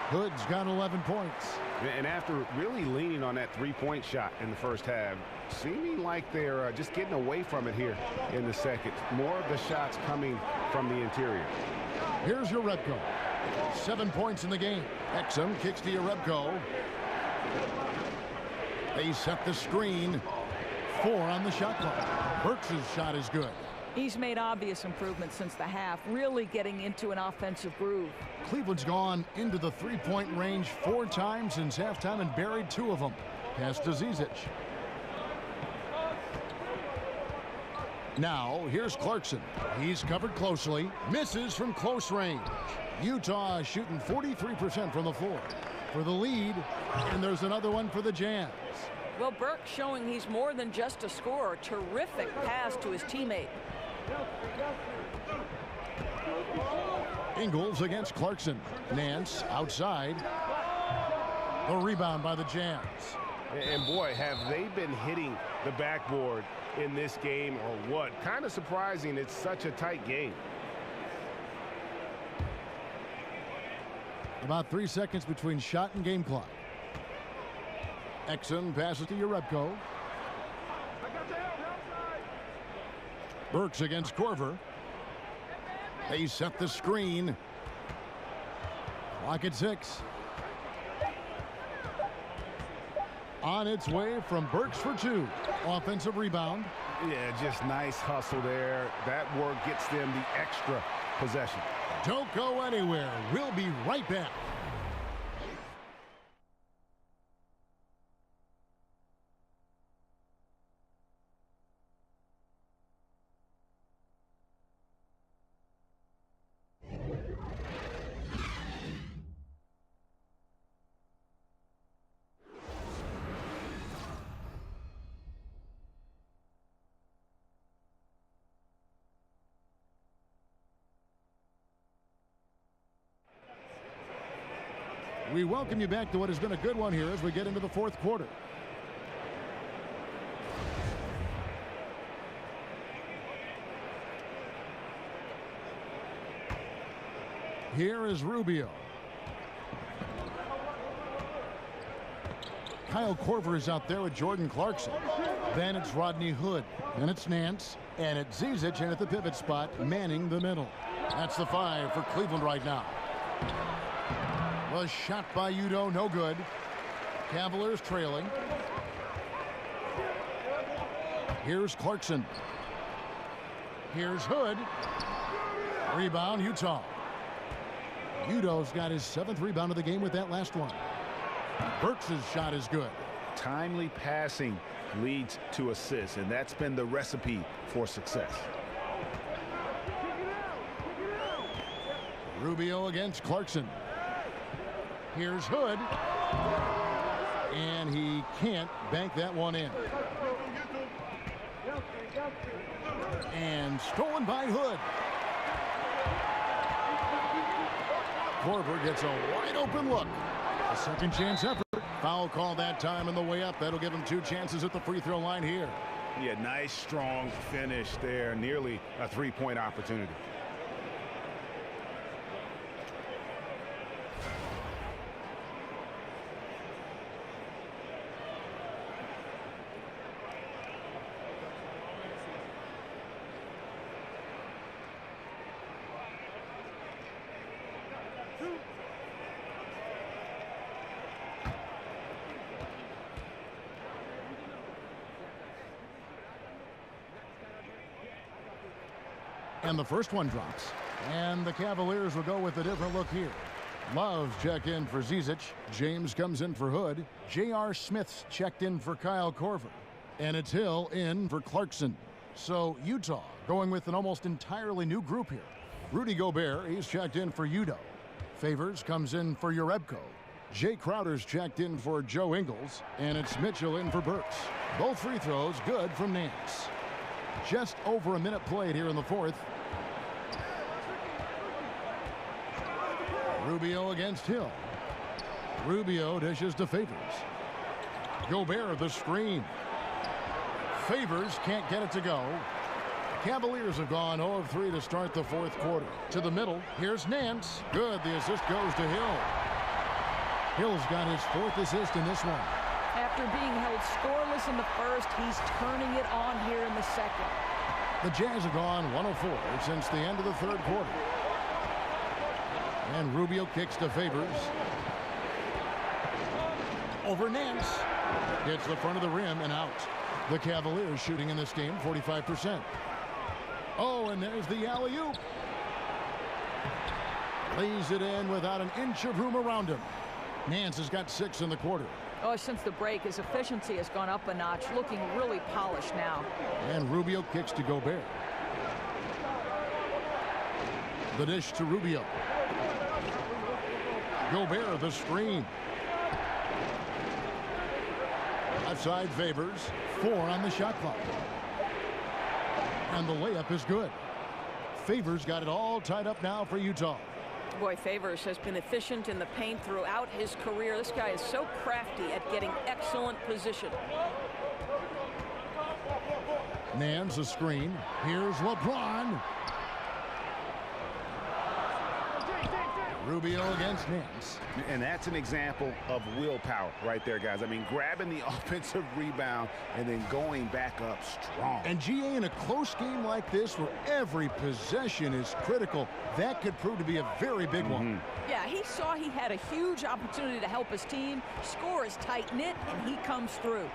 Hood's got 11 points. And after really leaning on that three-point shot in the first half, seeming like they're just getting away from it here in the second. More of the shots coming from the interior. Here's Urebko. 7 points in the game. Exum kicks to Urebko. They set the screen. 4 on the shot clock. Burks' shot is good. He's made obvious improvements since the half, really getting into an offensive groove. Cleveland's gone into the three-point range 4 times since halftime and buried 2 of them. Pass to Zizic. Now, here's Clarkson. He's covered closely. Misses from close range. Utah shooting 43% from the floor for the lead. And there's another one for the Jazz. Well, Burke showing he's more than just a scorer. Terrific pass to his teammate. Ingles against Clarkson. Nance outside. The rebound by the Jazz. And boy, have they been hitting the backboard in this game or what? Kind of surprising it's such a tight game. About 3 seconds between shot and game clock. Exum passes to Urebko. Burks against Korver. They set the screen. Clock at 6. On its way from Burks for 2. Offensive rebound. Yeah, just nice hustle there. That work gets them the extra possession. Don't go anywhere. We'll be right back. We welcome you back to what has been a good one here as we get into the fourth quarter. Here is Rubio. Kyle Korver is out there with Jordan Clarkson. Then it's Rodney Hood. Then it's Nance. And it's Zizic in at the pivot spot, manning the middle. That's the 5 for Cleveland right now. Was shot by Udo, no good. Cavaliers trailing. Here's Clarkson. Here's Hood. Rebound, Utah. Udo's got his 7th rebound of the game with that last one. Burks' shot is good. Timely passing leads to assists, and that's been the recipe for success. Rubio against Clarkson. Here's Hood. And he can't bank that one in. And stolen by Hood. Korver gets a wide open look. A second chance effort. Foul call that time on the way up. That'll give him 2 chances at the free throw line here. Yeah, nice strong finish there. Nearly a 3-point opportunity. And the first one drops. And the Cavaliers will go with a different look here. Love checked in for Zizic. James comes in for Hood. J.R. Smith's checked in for Kyle Korver. And it's Hill in for Clarkson. So Utah going with an almost entirely new group here. Rudy Gobert, he's checked in for Udo. Favors comes in for Urebko. Jay Crowder's checked in for Joe Ingles. And it's Mitchell in for Burks. Both free throws good from Nance. Just over a minute played here in the 4th. Rubio against Hill. Rubio dishes to Favors. Gobert the screen. Favors can't get it to go. Cavaliers have gone 0 of 3 to start the 4th quarter. To the middle, here's Nance. Good, the assist goes to Hill. Hill's got his 4th assist in this one. After being held scoreless in the 1st, he's turning it on here in the 2nd. The Jazz have gone 1 of 4 since the end of the 3rd quarter. And Rubio kicks to Favors. Over Nance. Hits the front of the rim and out. The Cavaliers shooting in this game 45%. Oh, and there's the alley-oop. Lays it in without an inch of room around him. Nance has got 6 in the quarter. Oh, since the break, his efficiency has gone up a notch, looking really polished now. And Rubio kicks to Gobert. The dish to Rubio. Gobert the screen. Outside Favors. 4 on the shot clock. And the layup is good. Favors got it all tied up now for Utah. Boy, Favors has been efficient in the paint throughout his career. This guy is so crafty at getting excellent position. Nance a screen. Here's LeBron. Rubio against Nance. And that's an example of willpower right there, guys. I mean, grabbing the offensive rebound and then going back up strong. And GA, in a close game like this where every possession is critical, that could prove to be a very big one. Yeah, he saw he had a huge opportunity to help his team. Score is tight-knit, and he comes through.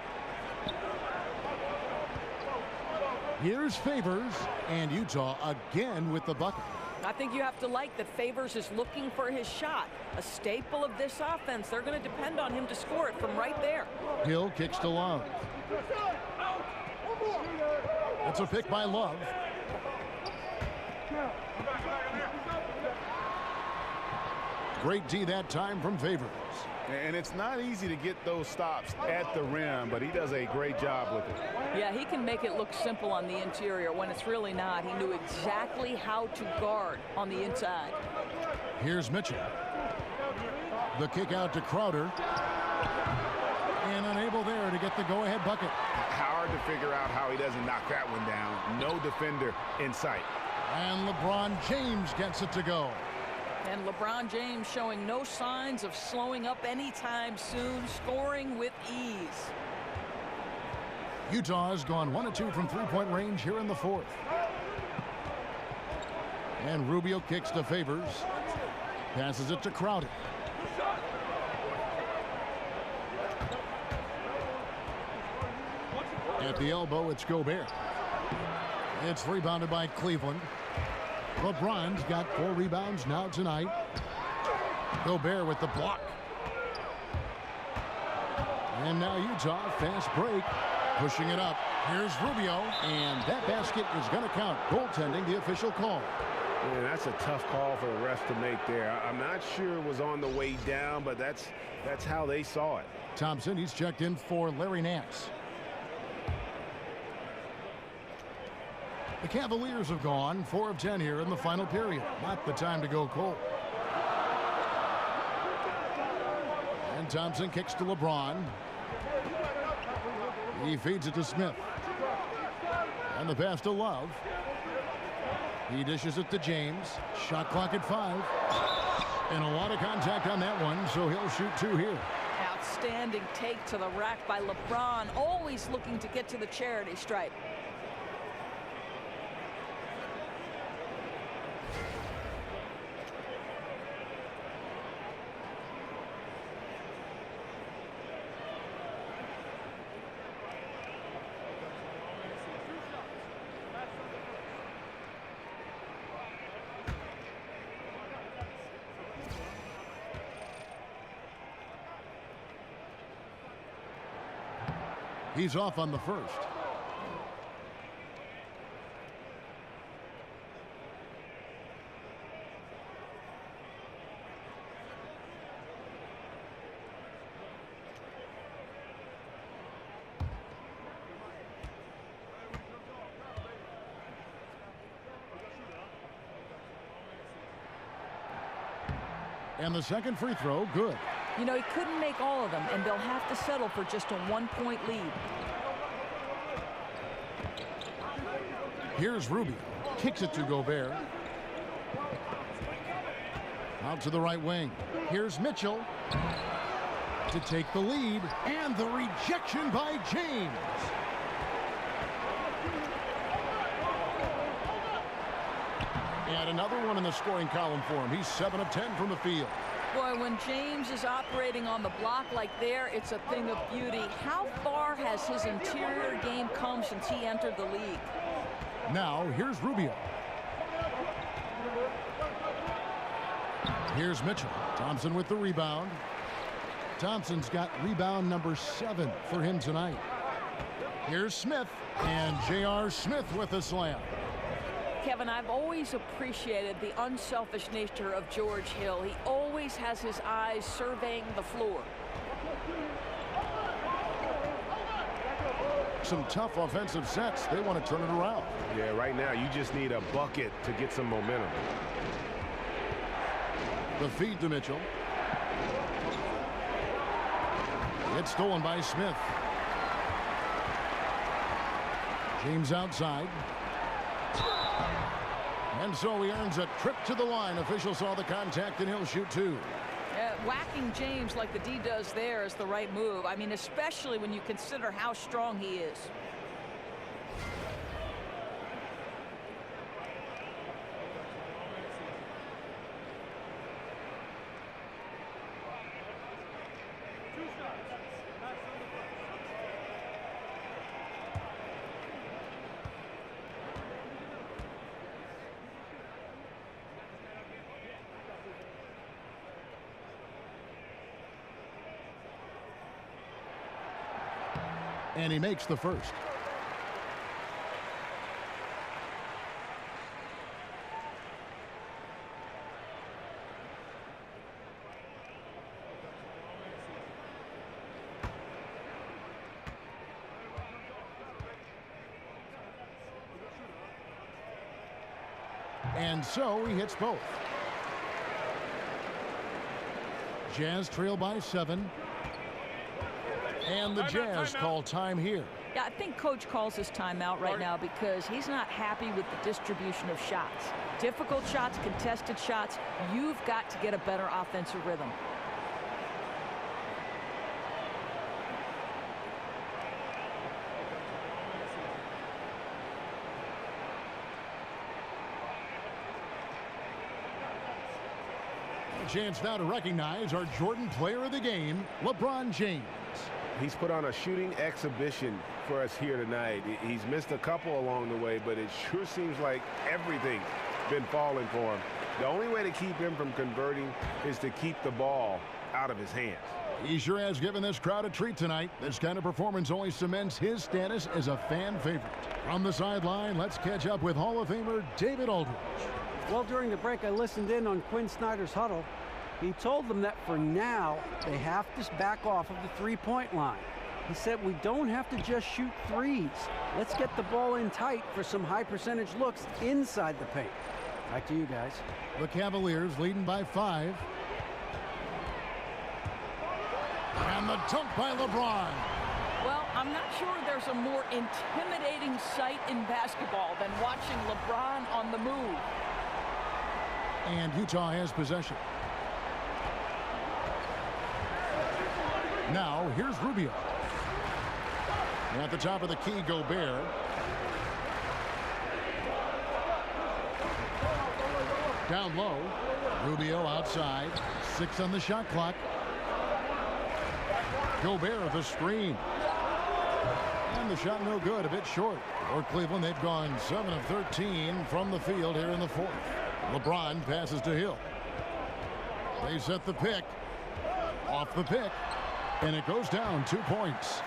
Here's Favors, and Utah again with the bucket. I think you have to like that Favors is looking for his shot. A staple of this offense. They're going to depend on him to score it from right there. Hill kicks to Love. It's a pick by Love. Great D that time from Favors. And it's not easy to get those stops at the rim, but he does a great job with it. Yeah, he can make it look simple on the interior when it's really not. He knew exactly how to guard on the inside. Here's Mitchell. The kick out to Crowder. And unable there to get the go-ahead bucket. Hard to figure out how he doesn't knock that one down. No defender in sight. And LeBron James gets it to go. And LeBron James showing no signs of slowing up anytime soon, scoring with ease. Utah has gone 1 of 2 from three-point range here in the fourth. And Rubio kicks to Favors. Passes it to Crowder. At the elbow, it's Gobert. It's rebounded by Cleveland. LeBron's got 4 rebounds now tonight. Gobert with the block. And now Utah, fast break, pushing it up. Here's Rubio, and that basket is going to count. Goaltending, the official call. Man, that's a tough call for the refs to make there. I'm not sure it was on the way down, but that's how they saw it. Thompson, he's checked in for Larry Nance. The Cavaliers have gone 4 of 10 here in the final period. Not the time to go cold. And Thompson kicks to LeBron. He feeds it to Smith. And the pass to Love. He dishes it to James. Shot clock at 5. And a lot of contact on that one, so he'll shoot 2 here. Outstanding take to the rack by LeBron, always looking to get to the charity stripe. He's off on the first. And the second free throw, good. You know, he couldn't make all of them, and they'll have to settle for just a 1-point lead. Here's Rubio. Kicks it to Gobert. Out to the right wing. Here's Mitchell to take the lead. And the rejection by James. And another one in the scoring column for him. He's 7 of 10 from the field. Boy, when James is operating on the block like there, it's a thing of beauty. How far has his interior game come since he entered the league? Now, here's Rubio. Here's Mitchell. Thompson with the rebound. Thompson's got rebound number 7 for him tonight. Here's Smith. And J.R. Smith with the slam. Kevin, I've always appreciated the unselfish nature of George Hill. He always has his eyes surveying the floor. Some tough offensive sets. They want to turn it around. Yeah, right now you just need a bucket to get some momentum. The feed to Mitchell. It's stolen by Smith. James outside. And so he earns a trip to the line. Officials saw the contact, and he'll shoot 2. Whacking James like the D does there is the right move. I mean, especially when you consider how strong he is. And he makes the first. And so he hits both. Jazz trail by 7. And the Jazz call time here. Yeah, I think Coach calls his timeout right now because he's not happy with the distribution of shots. Difficult shots, contested shots. You've got to get a better offensive rhythm. A chance now to recognize our Jordan Player of the Game, LeBron James. He's put on a shooting exhibition for us here tonight. He's missed a couple along the way, but it sure seems like everything's been falling for him. The only way to keep him from converting is to keep the ball out of his hands. He sure has given this crowd a treat tonight. This kind of performance only cements his status as a fan favorite. From the sideline, let's catch up with Hall of Famer David Aldridge. Well, during the break, I listened in on Quinn Snyder's huddle. He told them that for now, they have to back off of the three-point line. He said, we don't have to just shoot threes. Let's get the ball in tight for some high-percentage looks inside the paint. Back to you guys. The Cavaliers leading by 5. And the dunk by LeBron. Well, I'm not sure there's a more intimidating sight in basketball than watching LeBron on the move. And Utah has possession. Now, here's Rubio. At the top of the key, Gobert. Down low. Rubio outside. 6 on the shot clock. Gobert, the screen. And the shot no good, a bit short. For Cleveland, they've gone 7 of 13 from the field here in the 4th. LeBron passes to Hill. They set the pick. Off the pick. And it goes down 2 points.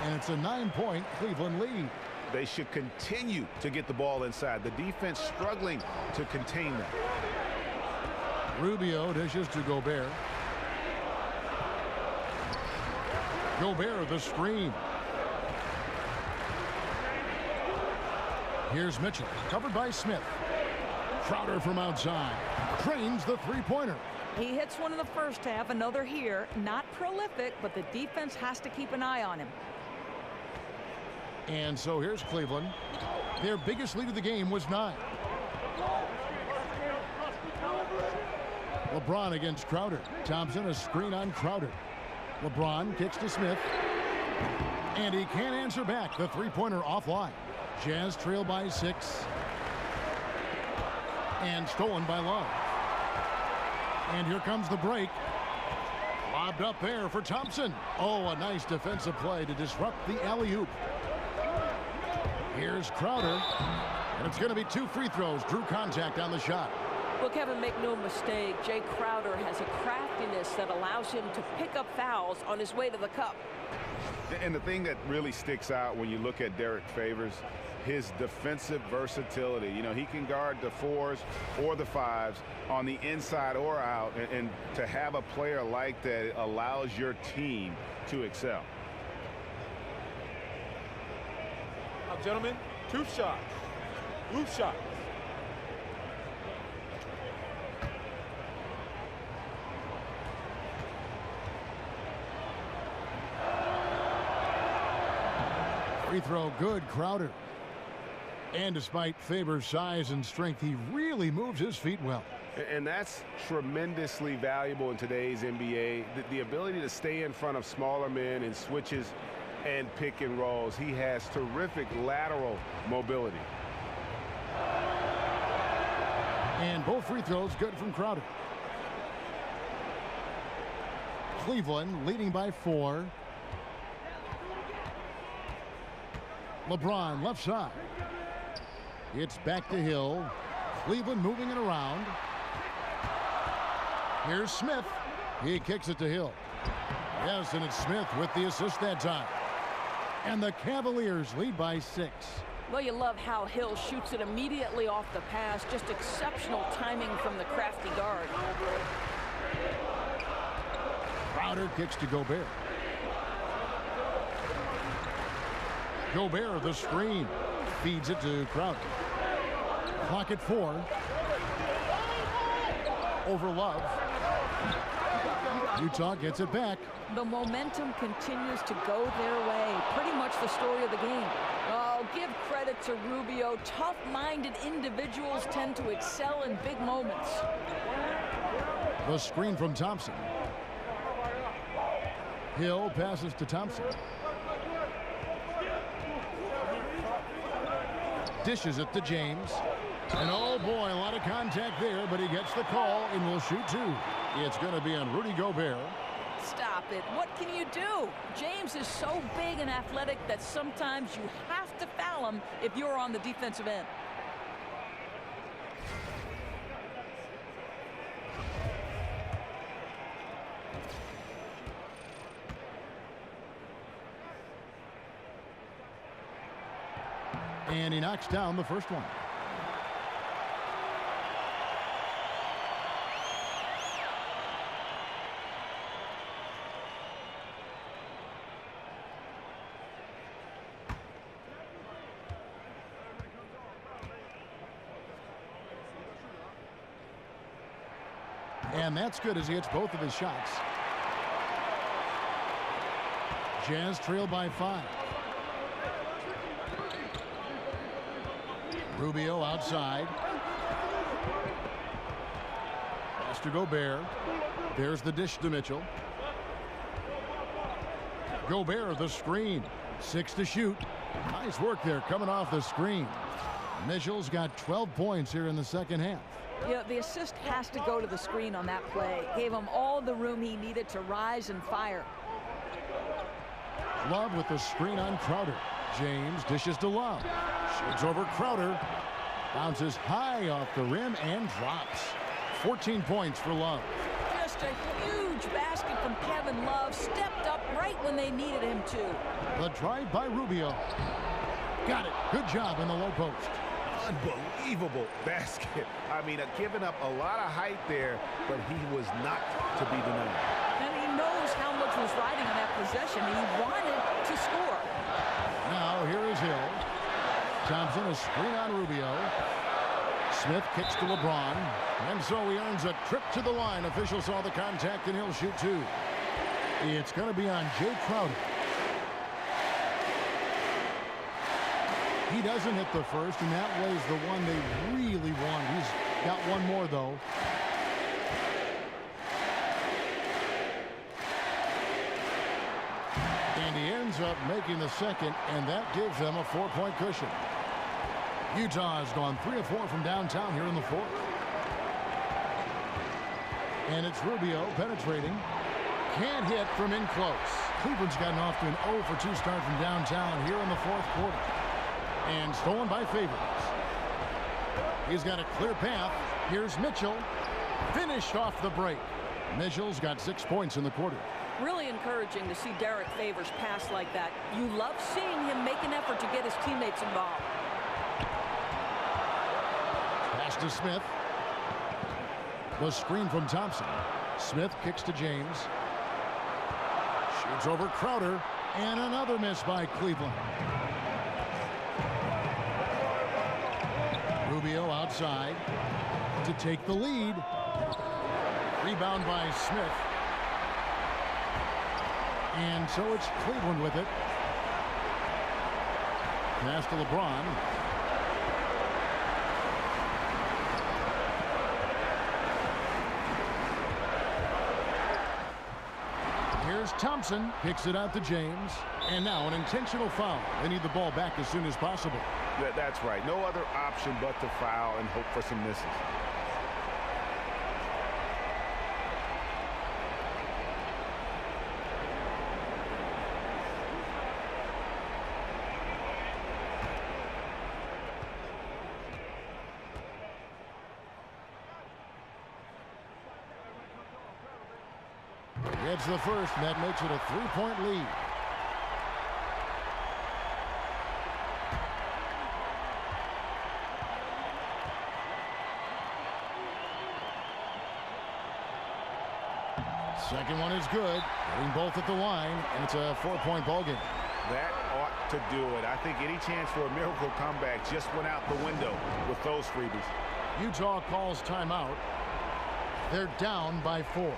And it's a 9-point Cleveland lead. They should continue to get the ball inside. The defense struggling to contain that. Rubio dishes to Gobert. Gobert, the screen. Here's Mitchell, covered by Smith. Crowder from outside. Trains the three-pointer. He hits one in the first half, another here. Not prolific, but the defense has to keep an eye on him. And so here's Cleveland. Their biggest lead of the game was 9. LeBron against Crowder. Thompson, a screen on Crowder. LeBron kicks to Smith. And he can't answer back. The three-pointer offline. Jazz trail by 6. And stolen by Love. And here comes the break. Lobbed up there for Thompson. Oh, a nice defensive play to disrupt the alley-oop. Here's Crowder. And it's going to be 2 free throws. Drew contact on the shot. Well, Kevin, make no mistake, Jay Crowder has a craftiness that allows him to pick up fouls on his way to the cup. And the thing that really sticks out when you look at Derek Favors, his defensive versatility. You know, he can guard the 4s or the 5s on the inside or out. And to have a player like that allows your team to excel. Now, gentlemen, 2 shots. Loose shots. Free throw good, Crowder. And despite Favors' size and strength, he really moves his feet well. And that's tremendously valuable in today's NBA. The ability to stay in front of smaller men in switches and pick and rolls. He has terrific lateral mobility. And both free throws good from Crowder. Cleveland leading by 4. LeBron left side. It's back to Hill. Cleveland moving it around. Here's Smith. He kicks it to Hill. Yes, and it's Smith with the assist that time. And the Cavaliers lead by 6. Well, you love how Hill shoots it immediately off the pass. Just exceptional timing from the crafty guard. Crowder kicks to Gobert. Gobert, the screen. Feeds it to Crowder. Clock at 4. Over Love. Utah gets it back. The momentum continues to go their way. Pretty much the story of the game. Oh, give credit to Rubio. Tough-minded individuals tend to excel in big moments. The screen from Thompson. Hill passes to Thompson. Dishes it to James. And oh boy, a lot of contact there, but he gets the call and will shoot two. It's going to be on Rudy Gobert. Stop it. What can you do? James is so big and athletic that sometimes you have to foul him if you're on the defensive end. And he knocks down the first one. And that's good as he hits both of his shots. Jazz trail by 5. Rubio outside. Pass to Gobert. There's the dish to Mitchell. Gobert, the screen. 6 to shoot. Nice work there coming off the screen. Mitchell's got 12 points here in the second half. Yeah, the assist has to go to the screen on that play. Gave him all the room he needed to rise and fire. Love with the screen on Crowder. James dishes to Love. Shoots over Crowder. Bounces high off the rim and drops. 14 points for Love. Just a huge basket from Kevin Love. Stepped up right when they needed him to. The drive by Rubio. Got it. Good job in the low post. Unbelievable basket. I mean, giving up a lot of height there, but he was not to be denied. And he knows how much was riding on that possession. He wanted to score. Now here is Hill. Thompson, a screen on Rubio. Smith kicks to LeBron. And so he earns a trip to the line. Officials saw the contact and he'll shoot two. It's going to be on Jay Crowder. He doesn't hit the first, and that was the one they really want. He's got one more, though. And he ends up making the second, and that gives them a 4-point cushion. Utah has gone 3 of 4 from downtown here in the fourth. And it's Rubio penetrating. Can't hit from in close. Cleveland's gotten off to an 0 for 2 start from downtown here in the fourth quarter. And stolen by Favors. He's got a clear path. Here's Mitchell. Finished off the break. Mitchell's got 6 points in the quarter. Really encouraging to see Derek Favors pass like that. You love seeing him make an effort to get his teammates involved. Pass to Smith. The screen from Thompson. Smith kicks to James. Shoots over Crowder. And another miss by Cleveland. Rubio outside to take the lead. Rebound by Smith. And so it's Cleveland with it. Pass to LeBron. Here's Thompson. Kicks it out to James. And now an intentional foul. They need the ball back as soon as possible. That's right. No other option but to foul and hope for some misses. Gets the first, and that makes it a 3-point lead. Second one is good. Getting both at the line, and it's a 4-point ball game. That ought to do it. I think any chance for a miracle comeback just went out the window with those freebies. Utah calls timeout. They're down by 4.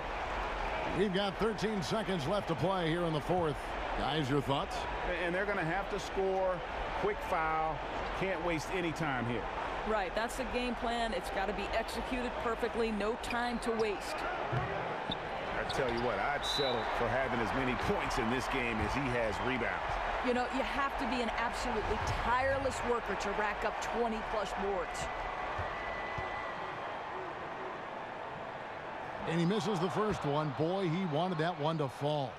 We've got 13 seconds left to play here in the fourth. Guys, your thoughts? And they're going to have to score. Quick foul. Can't waste any time here. Right, that's the game plan. It's got to be executed perfectly. No time to waste. I tell you what, I'd settle for having as many points in this game as he has rebounds. You know, you have to be an absolutely tireless worker to rack up 20-plus boards. And he misses the first one. Boy, he wanted that one to fall.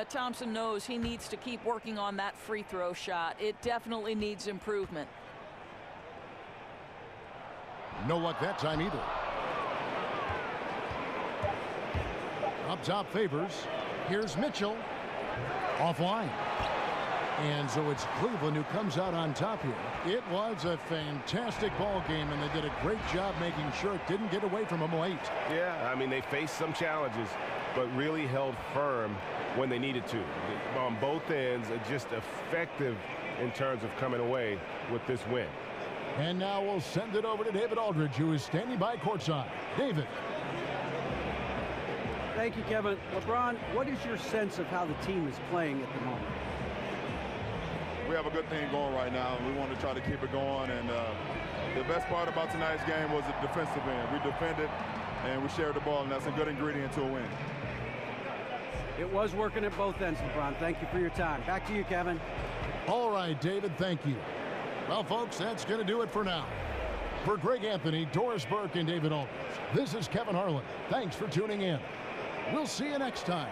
Thompson knows he needs to keep working on that free throw shot. It definitely needs improvement. No luck that time either. Up top Favors. Here's Mitchell. Offline. And so it's Cleveland who comes out on top here. It was a fantastic ball game, and they did a great job making sure it didn't get away from them late. Yeah, I mean, they faced some challenges, but really held firm when they needed to. On both ends, just effective in terms of coming away with this win. And now we'll send it over to David Aldridge, who is standing by courtside. David. Thank you, Kevin. LeBron, what is your sense of how the team is playing at the moment? We have a good thing going right now, and we want to try to keep it going. And the best part about tonight's game was the defensive end. We defended, and we shared the ball, and that's a good ingredient to a win. It was working at both ends, LeBron. Thank you for your time. Back to you, Kevin. All right, David, thank you. Well, folks, that's going to do it for now. For Greg Anthony, Doris Burke, and David Aldridge, this is Kevin Harlan. Thanks for tuning in. We'll see you next time.